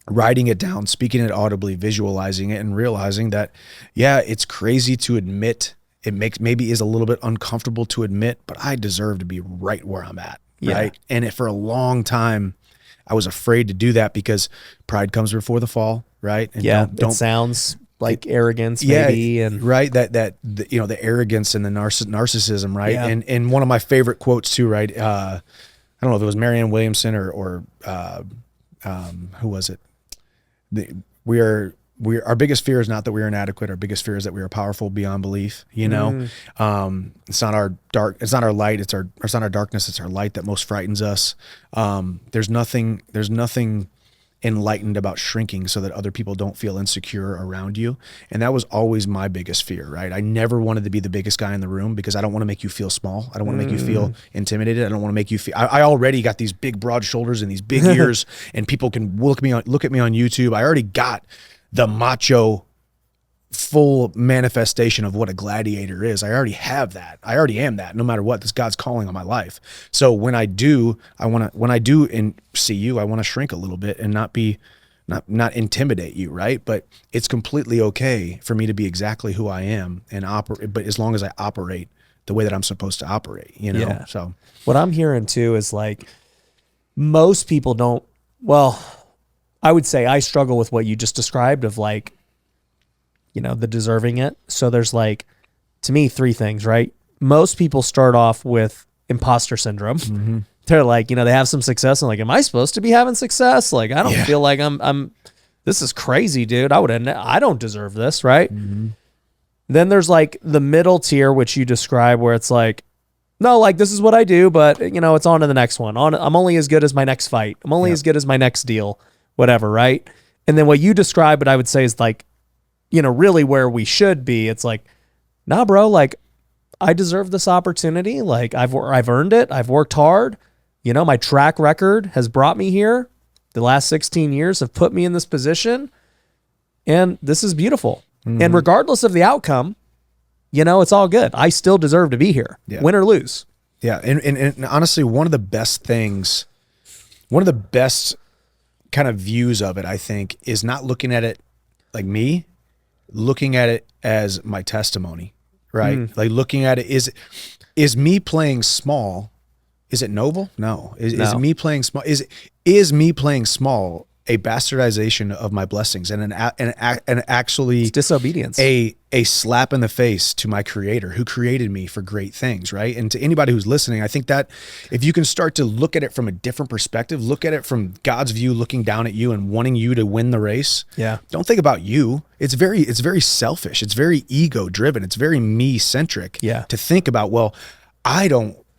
writing it down, speaking it audibly, visualizing it, and realizing that, yeah, it's crazy to admit. It maybe is a little bit uncomfortable to admit, but I deserve to be right where I'm at, right? And for a long time, I was afraid to do that because pride comes before the fall, right? And it sounds like arrogance, maybe, and right, the arrogance and the narcissism, right? And one of my favorite quotes too, right? I don't know if it was Marianne Williamson or who was it? Our biggest fear is not that we are inadequate. Our biggest fear is that we are powerful beyond belief. You know, it's not our light. It's not our darkness. It's our light that most frightens us. There's nothing enlightened about shrinking so that other people don't feel insecure around you. And that was always my biggest fear, right? I never wanted to be the biggest guy in the room because I don't want to make you feel small. I don't want to make you feel intimidated. I don't want to make you feel, I already got these big broad shoulders and these big ears and people can look at me on YouTube. I already got the macho full manifestation of what a gladiator is. I already have that. I already am that, no matter what. This God's calling on my life. So when I do and see you, I want to shrink a little bit and not intimidate you, right? But it's completely okay for me to be exactly who I am and operate, but as long as I operate the way that I'm supposed to operate, you know? Yeah. So what I'm hearing too is like most people don't, well, I would say I struggle with what you just described of like, you know, the deserving it. So there's like, to me, three things, right? Most people start off with imposter syndrome. They're like, you know, they have some success and like, am I supposed to be having success? Like, I don't feel like I'm, this is crazy, dude. I don't deserve this. Right. Then there's like the middle tier, which you describe where it's like, no, like this is what I do, but you know, it's on to the next one. I'm only as good as my next fight. I'm only as good as my next deal, whatever. Right. And then what you describe, what I would say is like, you know, really where we should be. It's like, nah, bro, like I deserve this opportunity. Like I've earned it. I've worked hard. You know, my track record has brought me here. The last 16 years have put me in this position. And this is beautiful. And regardless of the outcome, you know, it's all good. I still deserve to be here, win or lose. Yeah. And honestly, one of the best kind of views of it, I think, is not looking at it like me, looking at it as my testimony, right? Like looking at it, is me playing small, is it noble? No. Is me playing small, is me playing small a bastardization of my blessings and actually it's disobedience, a slap in the face to my creator who created me for great things, right? And to anybody who's listening, I think that if you can start to look at it from a different perspective, look at it from God's view, looking down at you and wanting you to win the race. Yeah. Don't think about you. It's very selfish. It's very ego driven. It's very me centric. Yeah. To think about, well,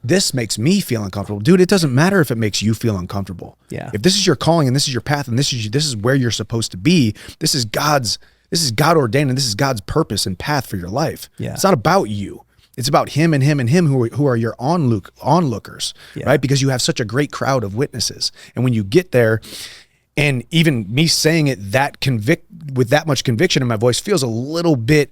this makes me feel uncomfortable. Dude, it doesn't matter if it makes you feel uncomfortable. Yeah. If this is your calling and this is your path and this is where you're supposed to be, this is God ordained and this is God's purpose and path for your life. Yeah. It's not about you. It's about him and him and him who are your onlookers, right? Because you have such a great crowd of witnesses. And when you get there, and even me saying it with that much conviction in my voice feels a little bit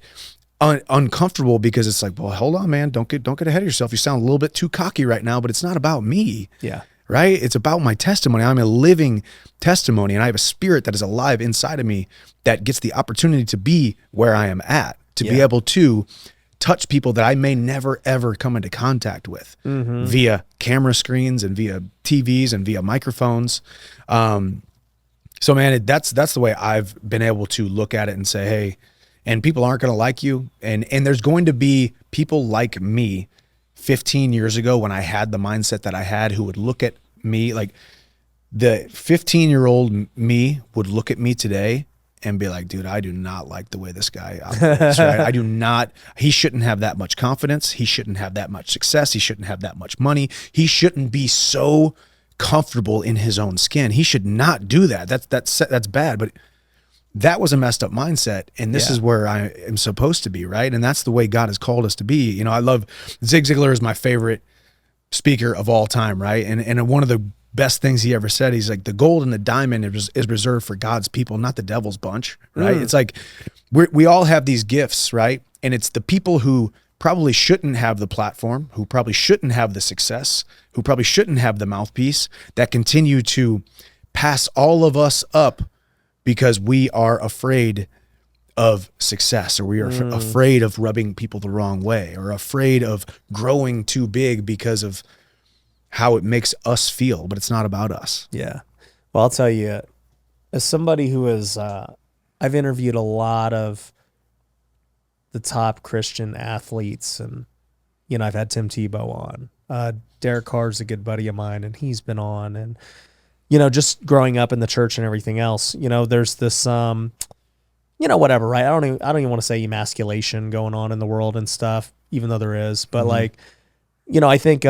uncomfortable because it's like, well, hold on, man, don't get ahead of yourself. You sound a little bit too cocky right now, but it's not about me. Yeah. Right. It's about my testimony. I'm a living testimony and I have a spirit that is alive inside of me that gets the opportunity to be where I am at, to be able to touch people that I may never, ever come into contact with via camera screens and via TVs and via microphones. So man, that's the way I've been able to look at it and say, hey, and people aren't going to like you. And there's going to be people like me 15 years ago when I had the mindset that I had who would look at me like the 15-year-old me would look at me today and be like, dude, I do not like the way this guy operates, right? He shouldn't have that much confidence. He shouldn't have that much success. He shouldn't have that much money. He shouldn't be so comfortable in his own skin. He should not do that. That's bad. But that was a messed up mindset. And this is where I am supposed to be, right? And that's the way God has called us to be. You know, I love Zig Ziglar is my favorite speaker of all time, right? And one of the best things he ever said, he's like, the gold and the diamond is reserved for God's people, not the devil's bunch, right? It's like we all have these gifts, right? And it's the people who probably shouldn't have the platform, who probably shouldn't have the success, who probably shouldn't have the mouthpiece, that continue to pass all of us up because we are afraid of success, or we are afraid of rubbing people the wrong way, or afraid of growing too big because of how it makes us feel, but it's not about us. Yeah. Well, I'll tell you, as somebody who is, I've interviewed a lot of the top Christian athletes, and, you know, I've had Tim Tebow on. Derek Carr's a good buddy of mine, and he's been on, and, you know, just growing up in the church and everything else, you know, there's this, you know, whatever, right? I don't even want to say emasculation going on in the world and stuff, even though there is, but like, you know, I think,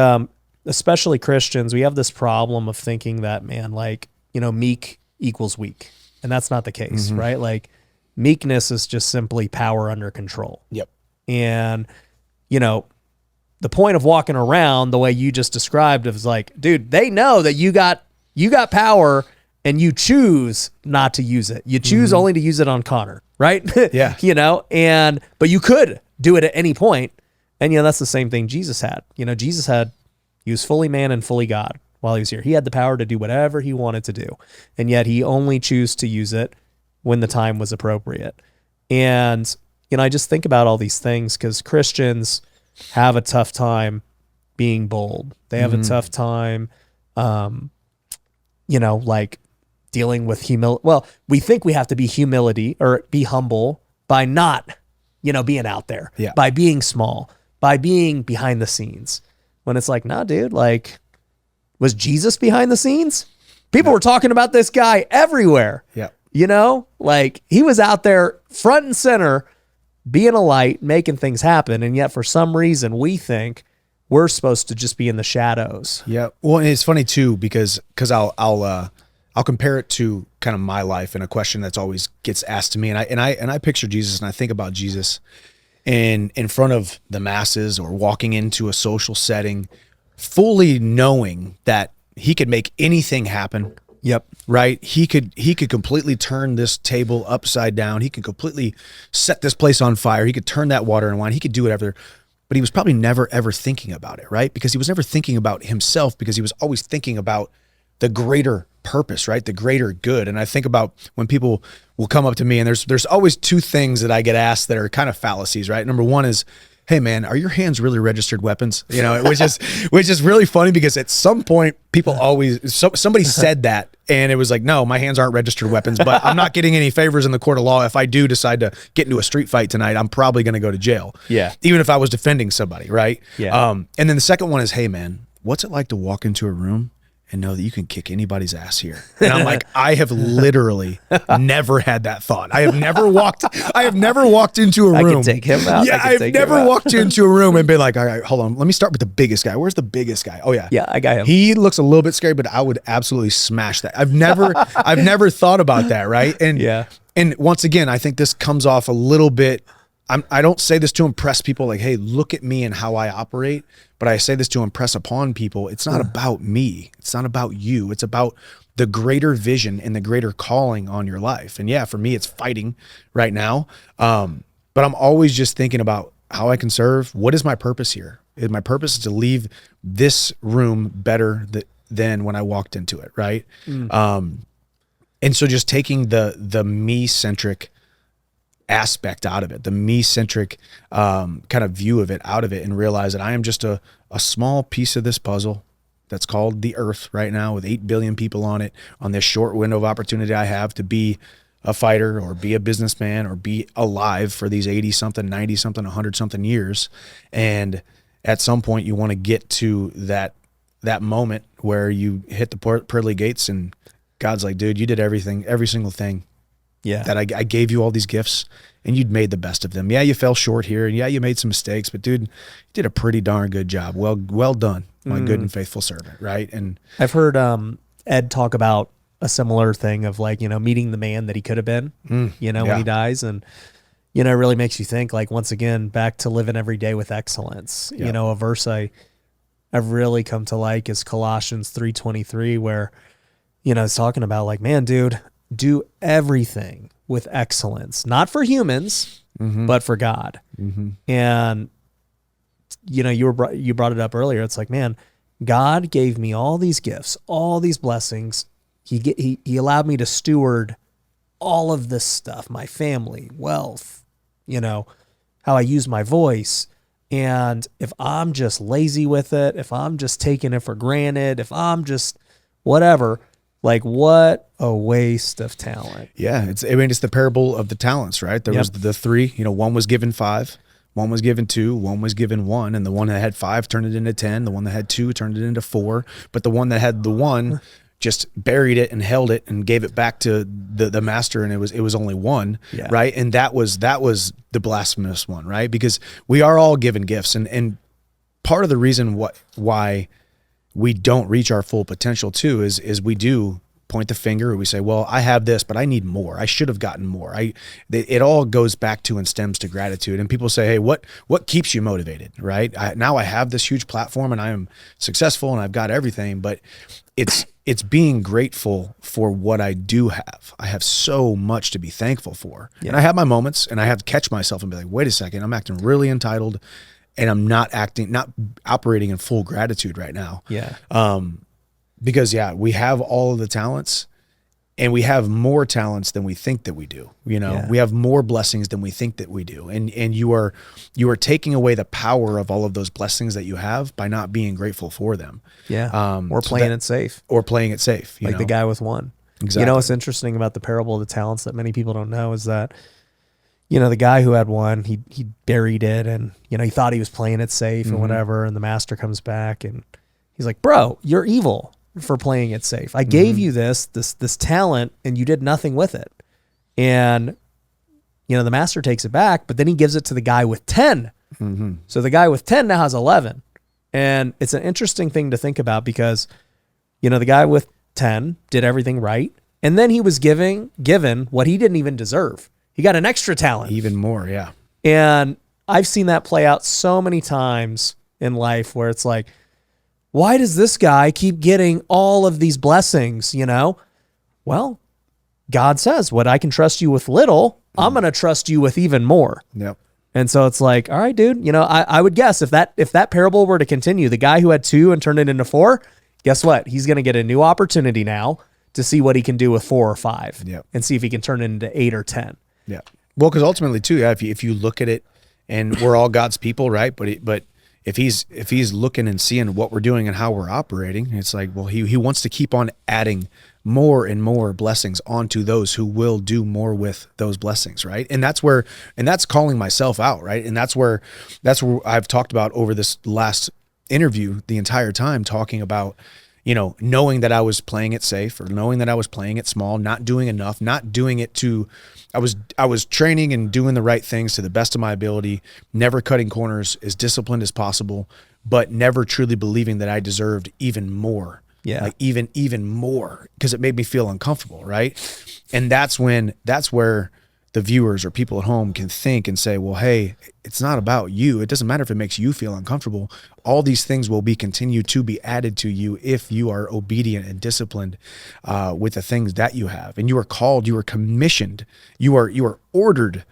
especially Christians, we have this problem of thinking that, man, like, you know, meek equals weak. And that's not the case, right? Like, meekness is just simply power under control. Yep. And, you know, the point of walking around the way you just described is like, dude, they know that you got power and you choose not to use it. You choose only to use it on Conor, right? Yeah. You know, but you could do it at any point. And, you know, that's the same thing Jesus had. You know, he was fully man and fully God while he was here. He had the power to do whatever he wanted to do. And yet he only chose to use it when the time was appropriate. And, you know, I just think about all these things because Christians have a tough time being bold. They have a tough time, you know, like dealing with humility. Well, we think we have to be be humble by not, you know, being out there, by being small, by being behind the scenes. When it's like, nah, dude, like, was Jesus behind the scenes? People were talking about this guy everywhere. Yeah. You know, like, he was out there front and center, being a light, making things happen. And yet for some reason we think we're supposed to just be in the shadows. Yeah. Well, and it's funny too, because I'll compare it to kind of my life, and a question that's always gets asked to me. And I picture Jesus, and I think about Jesus in front of the masses, or walking into a social setting, fully knowing that he could make anything happen. Yep. Right. He could completely turn this table upside down. He could completely set this place on fire. He could turn that water into wine. He could do whatever, but he was probably never, ever thinking about it. Right. Because he was never thinking about himself, because he was always thinking about the greater purpose, right? The greater good. And I think about when people will come up to me, and there's always two things that I get asked that are kind of fallacies, right? Number one is, hey man, are your hands really registered weapons? You know, which is really funny, because at some point people always, somebody said that, and it was like, no, my hands aren't registered weapons, but I'm not getting any favors in the court of law. If I do decide to get into a street fight tonight, I'm probably going to go to jail. Yeah. Even if I was defending somebody, right? Yeah. And then the second one is, hey man, what's it like to walk into a room and know that you can kick anybody's ass here? And I'm like, I have literally never had that thought. I have never walked into a room. I can take him out. Yeah, I've never walked into a room and been like, all right, hold on, let me start with the biggest guy. Where's the biggest guy? Oh yeah. Yeah, I got him. He looks a little bit scary, but I would absolutely smash that. I've never thought about that, right? And and once again, I think this comes off a little bit, I don't say this to impress people, like, hey, look at me and how I operate, but I say this to impress upon people. It's not about me. It's not about you. It's about the greater vision and the greater calling on your life. And yeah, for me, it's fighting right now. But I'm always just thinking about how I can serve. What is my purpose here? My purpose is to leave this room better than when I walked into it, right? And so just taking the me-centric aspect out of it, the me-centric kind of view of it out of it, and realize that I am just a small piece of this puzzle that's called the earth right now, with 8 billion people on it, on this short window of opportunity I have to be a fighter, or be a businessman, or be alive for these 80 something, 90 something, 100 something years. And at some point you want to get to that moment where you hit the pearly gates and God's like, dude, you did everything, every single thing. Yeah. That I gave you all these gifts, and you'd made the best of them. Yeah, you fell short here, and yeah, you made some mistakes, but dude, you did a pretty darn good job. Well done, my good and faithful servant, right? And I've heard Ed talk about a similar thing of, like, you know, meeting the man that he could have been, you know, when he dies. And, you know, it really makes you think, like, once again, back to living every day with excellence. You know, a verse I've really come to like is Colossians 3:23, where, you know, it's talking about, like, man, dude, do everything with excellence, not for humans, but for God. And you brought it up earlier. It's like, man, God gave me all these gifts, all these blessings. He allowed me to steward all of this stuff, my family, wealth, how I use my voice. And if I'm just lazy with it, if I'm just taking it for granted, if I'm just whatever, like what a waste of talent. Yeah. It's the parable of the talents, right? There was the three, one was given 5, one was given 2, one was given 1, and the one that had 5 turned it into 10. The one that had 2 turned it into 4, but the one that had the 1 just buried it and held it and gave it back to the master, and it was only 1, right? And that was the blasphemous one, right? Because we are all given gifts, and part of the reason why we don't reach our full potential too is we do point the finger, or we say, well, I have this, but I need more. I should have gotten more. It all goes back to and stems to gratitude. And people say, hey, what keeps you motivated, right? Now I have this huge platform and I am successful and I've got everything, but it's being grateful for what I do have. I have so much to be thankful for. And I have my moments, and I have to catch myself and be like, wait a second, I'm acting really entitled, and I'm not operating in full gratitude right now. Because we have all of the talents, and we have more talents than we think that we do. We have more blessings than we think that we do. And you are taking away the power of all of those blessings that you have by not being grateful for them. Or playing it safe. Or playing it safe. Like the guy with 1. Exactly. What's interesting about the parable of the talents that many people don't know is that, the guy who had 1, he buried it, and, he thought he was playing it safe and whatever. And the master comes back and he's like, bro, you're evil for playing it safe. I gave you this talent, and you did nothing with it. And, the master takes it back, but then he gives it to the guy with 10. So the guy with 10 now has 11. And it's an interesting thing to think about because, the guy with 10 did everything right. And then he was given what he didn't even deserve. He got an extra talent. Even more, yeah. And I've seen that play out so many times in life where it's like, why does this guy keep getting all of these blessings, Well, God says, what I can trust you with little, I'm going to trust you with even more. Yep. And so it's like, all right, dude, I would guess if that parable were to continue, the guy who had 2 and turned it into 4, guess what? He's going to get a new opportunity now to see what he can do with 4 or 5 and see if he can turn it into 8 or 10. Yeah. Well, because ultimately too, if you look at it, and we're all God's people, right? But if he's looking and seeing what we're doing and how we're operating, it's like, well, he wants to keep on adding more and more blessings onto those who will do more with those blessings, right? And that's calling myself out, right? And that's where I've talked about over this last interview the entire time, talking about, knowing that I was playing it safe, or knowing that I was playing it small, not doing enough, not doing it I was training and doing the right things to the best of my ability, never cutting corners, as disciplined as possible, but never truly believing that I deserved even more. Yeah. Like even more, because it made me feel uncomfortable, right? And that's where the viewers or people at home can think and say, well, hey, it's not about you. It doesn't matter if it makes you feel uncomfortable. All these things will continue to be added to you if you are obedient and disciplined with the things that you have. And you are called, you are commissioned, you are ordered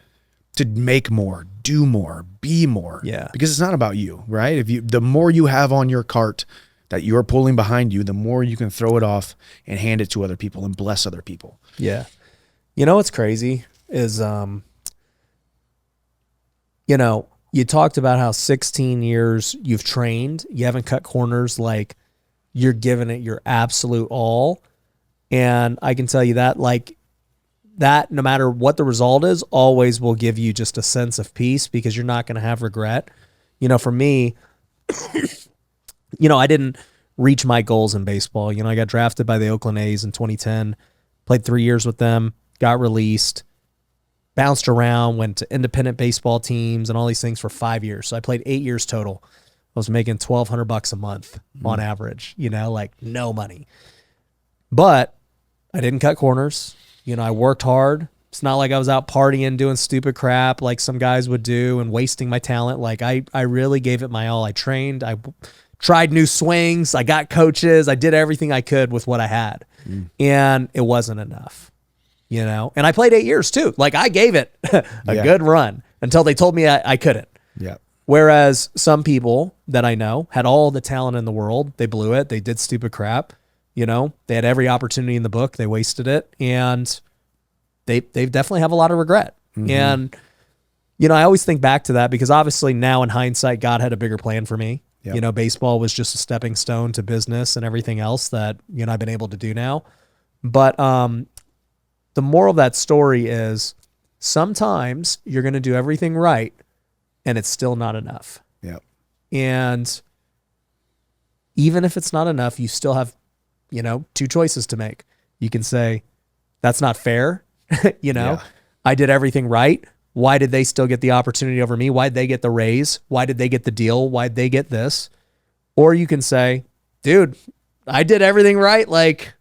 to make more, do more, be more. Yeah. Because it's not about you, right? The more you have on your cart that you're pulling behind you, the more you can throw it off and hand it to other people and bless other people. Yeah. What's crazy is, you talked about how 16 years you've trained, you haven't cut corners, like you're giving it your absolute all. And I can tell you that, like, that no matter what the result is, always will give you just a sense of peace because you're not going to have regret. For me, I didn't reach my goals in baseball. I got drafted by the Oakland A's in 2010, played 3 years with them, got released, bounced around, went to independent baseball teams and all these things for 5 years. So I played 8 years total. I was making $1,200 a month on average, like no money. But I didn't cut corners. I worked hard. It's not like I was out partying, doing stupid crap like some guys would do and wasting my talent. Like I really gave it my all. I trained. I tried new swings. I got coaches. I did everything I could with what I had. And it wasn't enough. And I played 8 years too. Like I gave it a good run. until they told me I couldn't. Yeah. Whereas some people that I know had all the talent in the world. They blew it. They did stupid crap. You know, they had every opportunity in the book. They wasted it. And they definitely have a lot of regret. Mm-hmm. And, you know, I always think back to that because obviously now in hindsight, God had a bigger plan for me. Yep. You know, baseball was just a stepping stone to business and everything else that, you know, I've been able to do now. But the moral of that story is sometimes you're going to do everything right and it's still not enough. Yeah. And even if it's not enough, you still have, you know, two choices to make. You can say, that's not fair. You know, I did everything right. Why did they still get the opportunity over me? Why did they get the raise? Why did they get the deal? Why did they get this? Or you can say, dude, I did everything right. Like,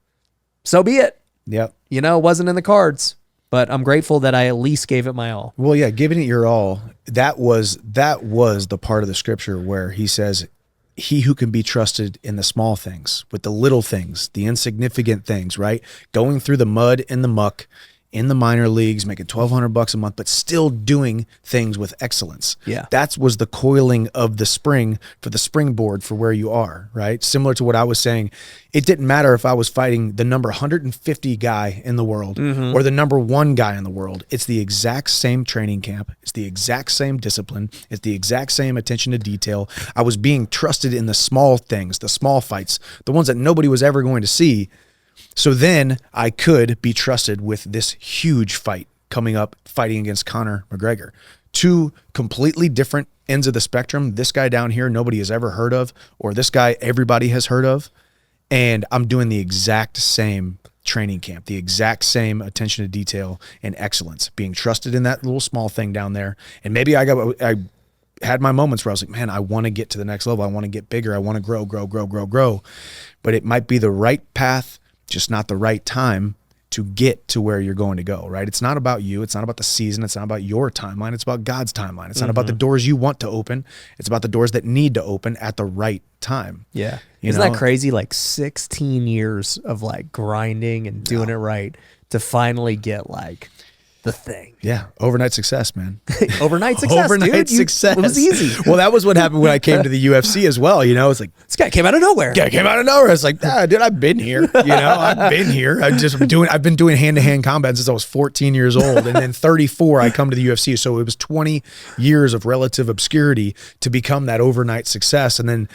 so be it. Yep. You know, it wasn't in the cards. But I'm grateful that I at least gave it my all. Well, yeah, giving it your all, that was the part of the scripture where he says, he who can be trusted in the small things, with the little things, the insignificant things, right? Going through the mud and the muck in the minor leagues, making $1,200 a month, but still doing things with excellence. Yeah. That was the coiling of the spring for the springboard for where you are, right? Similar to what I was saying. It didn't matter if I was fighting the number 150 guy in the world or the number 1 guy in the world. It's the exact same training camp. It's the exact same discipline. It's the exact same attention to detail. I was being trusted in the small things, the small fights, the ones that nobody was ever going to see. So then I could be trusted with this huge fight coming up, fighting against Conor McGregor. 2 completely different ends of the spectrum. This guy down here nobody has ever heard of, or this guy everybody has heard of. And I'm doing the exact same training camp, the exact same attention to detail and excellence, being trusted in that little small thing down there. And maybe I had my moments where I was like, man, I want to get to the next level. I want to get bigger. I want to grow. But it might be the right path, just not the right time to get to where you're going to go, right? It's not about you. It's not about the season. It's not about your timeline. It's about God's timeline. It's not about the doors you want to open. It's about the doors that need to open at the right time. Yeah. Isn't that crazy? Like 16 years of like grinding and doing it right to finally get like the thing. Yeah. Overnight success, man. Overnight success. Overnight success. It was easy. Well, that was what happened when I came to the UFC as well. You know, it's like, this guy came out of nowhere. Yeah, came out of nowhere. It's like, dude, I've been here. You know, I've been here. I've been doing hand-to-hand combat since I was 14 years old. And then 34, I come to the UFC. So it was 20 years of relative obscurity to become that overnight success. And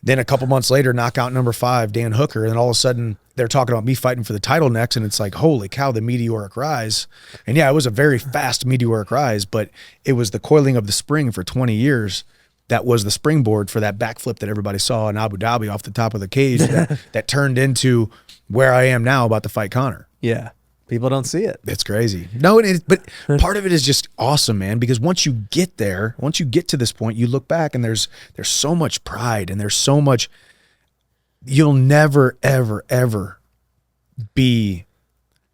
then a couple months later, knockout number 5, Dan Hooker. And then all of a sudden they're talking about me fighting for the title next. And it's like, holy cow, the meteoric rise. And yeah, it was a very fast meteoric rise, but it was the coiling of the spring for 20 years. That was the springboard for that backflip that everybody saw in Abu Dhabi off the top of the cage that turned into where I am now about to fight Conor. Yeah. People don't see it. It's crazy. No, but part of it is just awesome, man, because once you get there, once you get to this point, you look back and there's so much pride and there's so much, you'll never, ever, ever be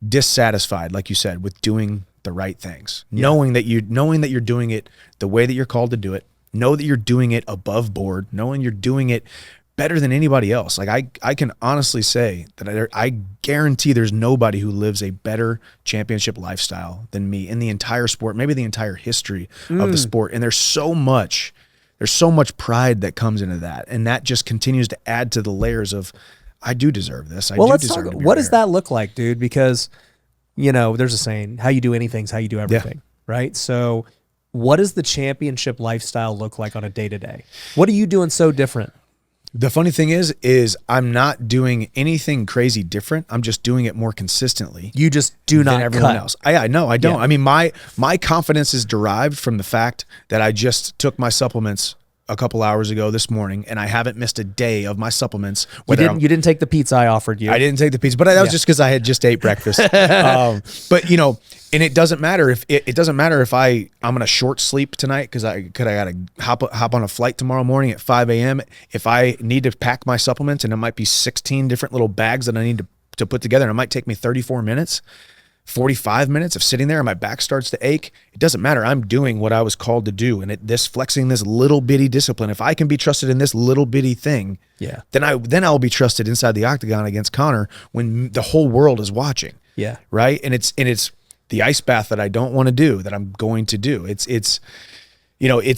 dissatisfied, like you said, with doing the right things. Yeah. Knowing that you're doing it the way that you're called to do it. Know that you're doing it above board, knowing you're doing it better than anybody else. Like I can honestly say that I guarantee there's nobody who lives a better championship lifestyle than me in the entire sport, maybe the entire history of the sport. And there's so much pride that comes into that. And that just continues to add to the layers of, I do deserve this. Let's talk, what does that look like, dude? Because, you know, there's a saying, how you do anything is how you do everything, right? So what does the championship lifestyle look like on a day-to-day? What are you doing so different? The funny thing is I'm not doing anything crazy different. I'm just doing it more consistently. You just do not everyone else. I don't. Yeah. I mean, my confidence is derived from the fact that I just took my supplements a couple hours ago this morning, and I haven't missed a day of my supplements. You didn't take the pizza I offered you. I didn't take the pizza, but that was just because I had just ate breakfast. But you know, and it doesn't matter if I'm gonna short sleep tonight because I gotta hop on a flight tomorrow morning at 5 a.m. If I need to pack my supplements, and it might be 16 different little bags that I need to put together, and it might take me 34 minutes. 45 minutes of sitting there and my back starts to ache. It doesn't matter. I'm doing what I was called to do. And flexing this little bitty discipline. If I can be trusted in this little bitty thing, then I'll be trusted inside the octagon against Conor when the whole world is watching. Yeah. Right. And it's the ice bath that I don't want to do, that I'm going to do. It's it's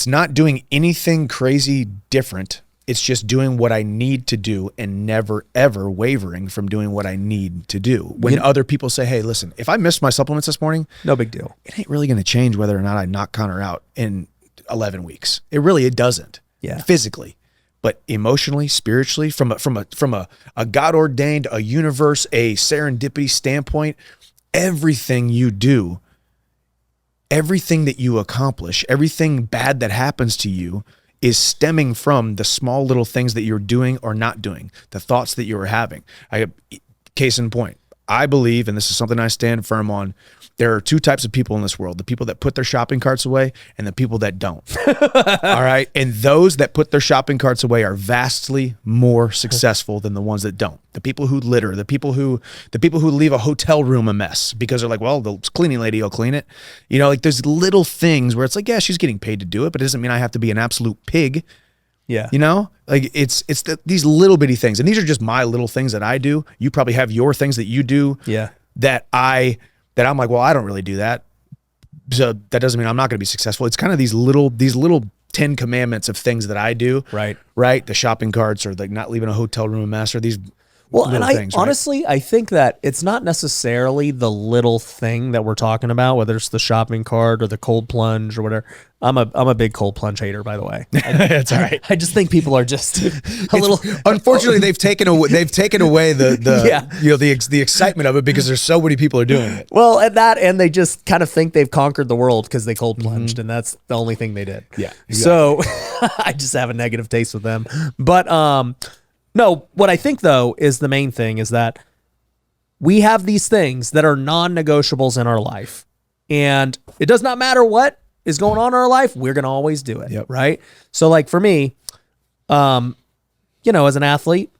not doing anything crazy different. It's just doing what I need to do and never, ever wavering from doing what I need to do. When other people say, hey, listen, if I missed my supplements this morning, no big deal. It ain't really going to change whether or not I knock Conor out in 11 weeks. It doesn't. Yeah. Physically. But emotionally, spiritually, from a God-ordained, a universe, a serendipity standpoint, everything you do, everything that you accomplish, everything bad that happens to you is stemming from the small little things that you're doing or not doing, the thoughts that you were having. Case in point, I believe, and this is something I stand firm on, there are two types of people in this world: the people that put their shopping carts away and the people that don't. All right. And those that put their shopping carts away are vastly more successful than the ones that don't. The people who litter, the people who leave a hotel room a mess because they're like, well, the cleaning lady will clean it. Like there's little things where it's like, yeah, she's getting paid to do it, but it doesn't mean I have to be an absolute pig. Yeah. Like it's these little bitty things. And these are just my little things that I do. You probably have your things that you do. Yeah. That I'm like, well, I don't really do that. So that doesn't mean I'm not going to be successful. It's kind of these little 10 commandments of things that I do. Right. Right. The shopping carts, or like not leaving a hotel room a mess, or these and things, honestly, I think that it's not necessarily the little thing that we're talking about, whether it's the shopping cart or the cold plunge or whatever. I'm a big cold plunge hater, by the way. That's all right. I just think people are just a little. Unfortunately, they've taken away the excitement of it because there's so many people are doing it. Well, and they just kind of think they've conquered the world because they cold plunged, and that's the only thing they did. Yeah. Exactly. So I just have a negative taste with them. But no, what I think though is the main thing is that we have these things that are non-negotiables in our life, and it does not matter what is going on in our life, we're going to always do it. Yep. Right. So like for me, as an athlete,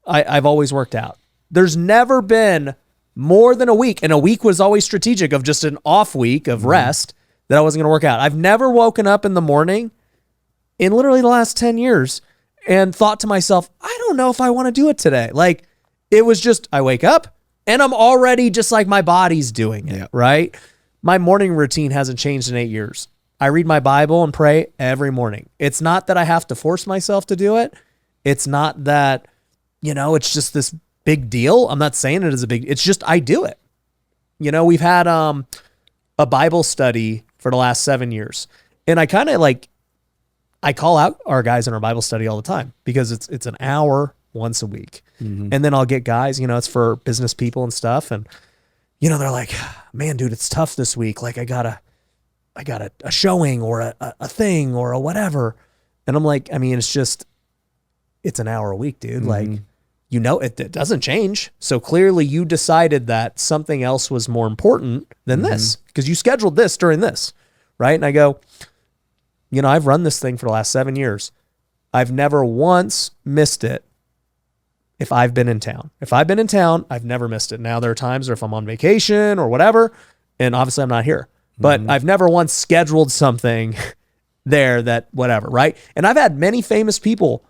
I've always worked out. There's never been more than a week, and a week was always strategic of just an off week of rest that I wasn't going to work out. I've never woken up in the morning in literally the last 10 years and thought to myself, I don't know if I want to do it today. Like it was just, I wake up and I'm already just like my body's doing it. Yep. Right. My morning routine hasn't changed in 8 years. I read my Bible and pray every morning. It's not that I have to force myself to do it. It's not that, it's just this big deal. I'm not saying it is it's just, I do it. We've had a Bible study for the last 7 years, and I kind of I call out our guys in our Bible study all the time because it's an hour once a week. Mm-hmm. And then I'll get guys, it's for business people and stuff. And, they're like, man, dude, it's tough this week. Like I got a showing or a thing or a whatever. And I'm like, I mean, it's an hour a week, dude. Mm-hmm. Like, it doesn't change. So clearly you decided that something else was more important than this because you scheduled this during this. Right. And I go, I've run this thing for the last 7 years. I've never once missed it if I've been in town. If I've been in town, I've never missed it. Now there are times where if I'm on vacation or whatever, and obviously I'm not here, but I've never once scheduled something there that whatever, right? And I've had many famous people,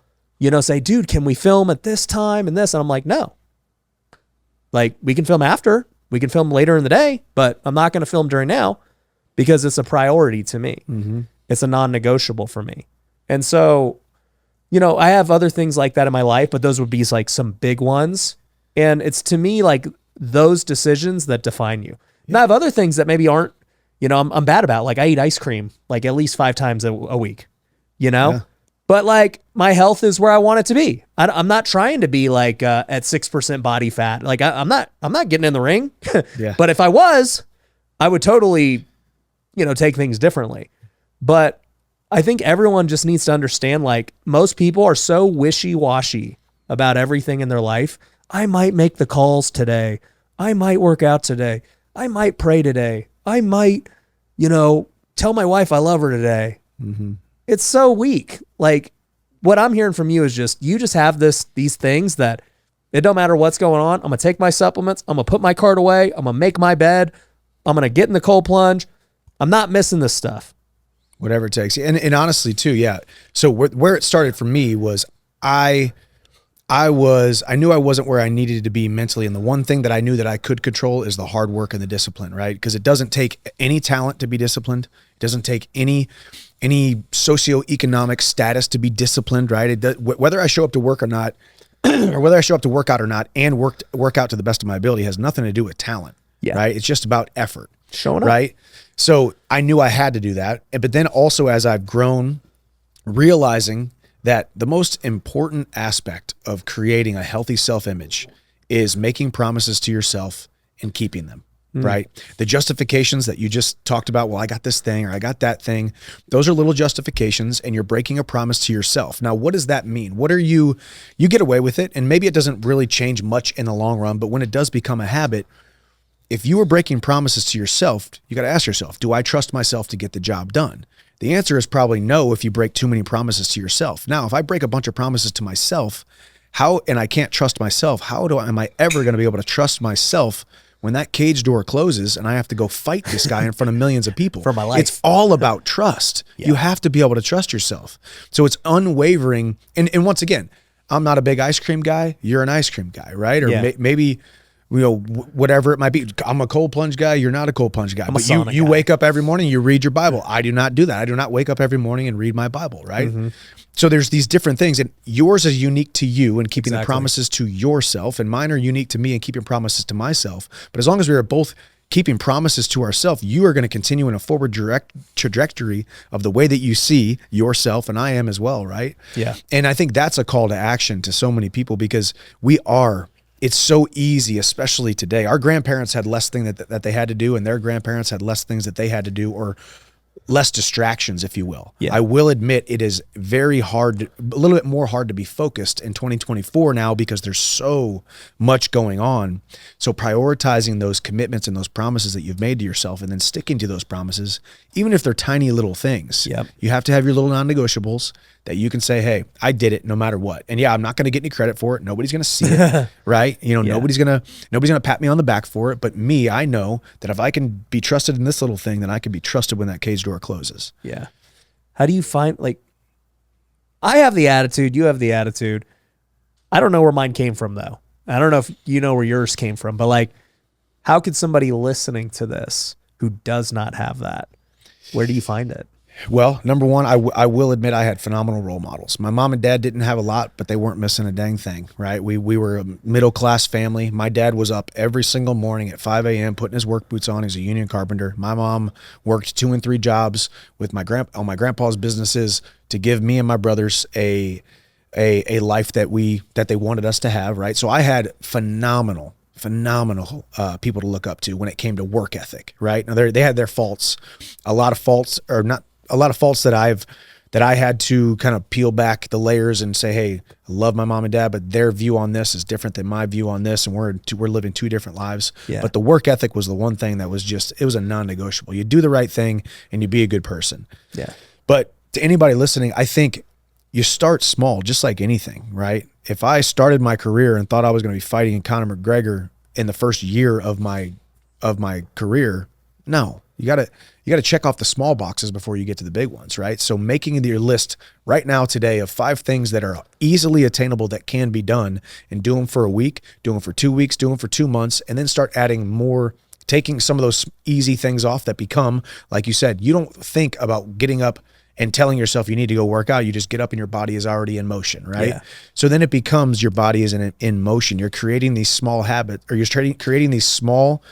say, dude, can we film at this time and this? And I'm like, no. Like we can film after, we can film later in the day, but I'm not going to film during now because it's a priority to me. Mm-hmm. It's a non-negotiable for me. And so, I have other things like that in my life, but those would be like some big ones. And it's to me like those decisions that define you. Yeah. And I have other things that maybe aren't, I'm bad about. Like I eat ice cream like at least 5 times a week, Yeah. But like my health is where I want it to be. I'm not trying to be like at 6% body fat. Like I'm not getting in the ring. Yeah. But if I was, I would totally, take things differently. But I think everyone just needs to understand, like, most people are so wishy-washy about everything in their life. I might make the calls today. I might work out today. I might pray today. I might, tell my wife I love her today. Mm-hmm. It's so weak. Like, what I'm hearing from you is you just have these things that it don't matter what's going on. I'm going to take my supplements. I'm going to put my cart away. I'm going to make my bed. I'm going to get in the cold plunge. I'm not missing this stuff. Whatever it takes. And honestly too, yeah. So where it started for me was I I knew I wasn't where I needed to be mentally. And the one thing that I knew that I could control is the hard work and the discipline, right? Because it doesn't take any talent to be disciplined. It doesn't take any socioeconomic status to be disciplined, right? Whether I show up to work or not, or whether I show up to work out or not, and work out to the best of my ability has nothing to do with talent, right? It's just about effort, showing up, right? So I knew I had to do that. But then also as I've grown, realizing that the most important aspect of creating a healthy self-image is making promises to yourself and keeping them, right? The justifications that you just talked about, well, I got this thing or I got that thing, those are little justifications and you're breaking a promise to yourself. Now, what does that mean? What are you get away with it and maybe it doesn't really change much in the long run, but when it does become a habit, if you are breaking promises to yourself, you got to ask yourself, do I trust myself to get the job done? The answer is probably no if you break too many promises to yourself. Now, if I break a bunch of promises to myself, and I can't trust myself, am I ever going to be able to trust myself when that cage door closes and I have to go fight this guy in front of millions of people? For my life. It's all about trust. You have to be able to trust yourself. So it's unwavering. And once again, I'm not a big ice cream guy. You're an ice cream guy, right? Or maybe, whatever it might be. I'm a cold plunge guy. You're not a cold plunge guy. But you wake up every morning, you read your Bible. I do not do that. I do not wake up every morning and read my Bible, right? So there's these different things, and yours is unique to you and keeping the promises to yourself, and mine are unique to me and keeping promises to myself. But as long as we are both keeping promises to ourselves, you are going to continue in a forward trajectory of the way that you see yourself, and I am as well, right? Yeah. And I think that's a call to action to so many people because it's so easy, especially today. Our grandparents had less things that they had to do, and their grandparents had less things that they had to do, or less distractions, if you will. I will admit it is very hard, a little bit more hard to be focused in 2024 now because there's so much going on. So prioritizing those commitments and those promises that you've made to yourself and then sticking to those promises, even if they're tiny little things, you have to have your little non-negotiables that you can say, hey, I did it no matter what. And yeah, I'm not going to get any credit for it. Nobody's going to see it, right? Nobody's going to pat me on the back for it. But me, I know that if I can be trusted in this little thing, then I can be trusted when that cage door closes. Yeah. How do you find, I have the attitude, you have the attitude. I don't know where mine came from though. I don't know if you know where yours came from, but how could somebody listening to this who does not have that, where do you find it? Well, number one, I will admit I had phenomenal role models. My mom and dad didn't have a lot, but they weren't missing a dang thing, right? We were a middle-class family. My dad was up every single morning at 5 a.m. putting his work boots on. He's a union carpenter. My mom worked 2 and 3 jobs with my grandpa's businesses to give me and my brothers a life that they wanted us to have, right? So I had phenomenal people to look up to when it came to work ethic, right? Now they had their faults, a lot of faults that I had to kind of peel back the layers and say, hey, I love my mom and dad, but their view on this is different than my view on this, and we're living 2 different lives. But the work ethic was the one thing that was it was a non-negotiable. You do the right thing and you be a good person. Yeah. But to anybody listening, I think you start small, just like anything, right? If I started my career and thought I was going to be fighting Conor McGregor in the first year of my career, no. You got to check off the small boxes before you get to the big ones, right? So making your list right now today of 5 things that are easily attainable that can be done, and do them for a week, do them for 2 weeks, do them for 2 months, and then start adding more, taking some of those easy things off that become, like you said, you don't think about getting up and telling yourself you need to go work out. You just get up and your body is already in motion, right? Yeah. So then it becomes your body is in motion. You're creating these small habits, or you're creating these small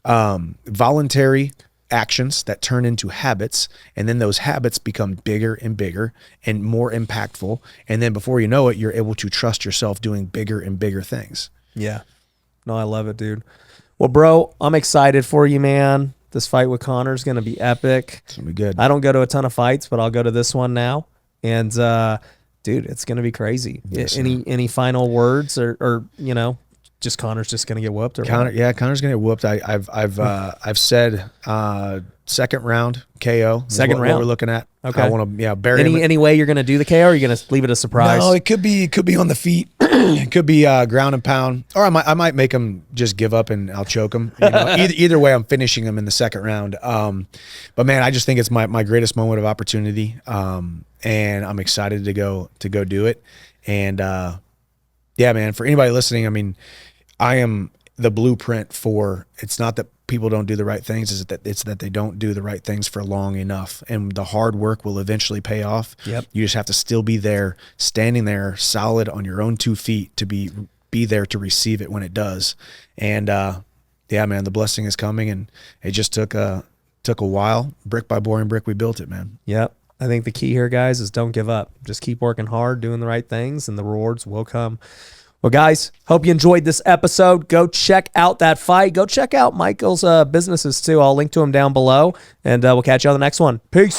voluntary actions that turn into habits, and then those habits become bigger and bigger and more impactful, and then before you know it, you're able to trust yourself doing bigger and bigger things. Yeah. No, I love it, dude. Well, bro, I'm excited for you, man. This fight with Conor is going to be epic. It's going to be good. I don't go to a ton of fights, but I'll go to this one now, and dude, it's going to be crazy. Yes, any final words, or just Conor's just going to get whooped? Conor's going to get whooped. I've said second round KO. Second round what we're looking at. Okay. I want to bury him. Any way you're going to do the KO, or are you going to leave it a surprise? No, it could be on the feet. It could be ground and pound, or I might make him just give up and I'll choke him. Either way, I'm finishing him in the second round. But man, I just think it's my greatest moment of opportunity, and I'm excited to go do it. And Yeah, man. For anybody listening, I mean, I am the blueprint for, it's not that people don't do the right things, it's that they don't do the right things for long enough. And the hard work will eventually pay off. Yep. You just have to still be there, standing there solid on your own 2 feet to be there to receive it when it does. And yeah, man, the blessing is coming, and it just took a while. Brick by boring brick, we built it, man. Yep. I think the key here, guys, is don't give up. Just keep working hard, doing the right things, and the rewards will come. Well, guys, hope you enjoyed this episode. Go check out that fight. Go check out Michael's businesses, too. I'll link to them down below, and we'll catch you on the next one. Peace.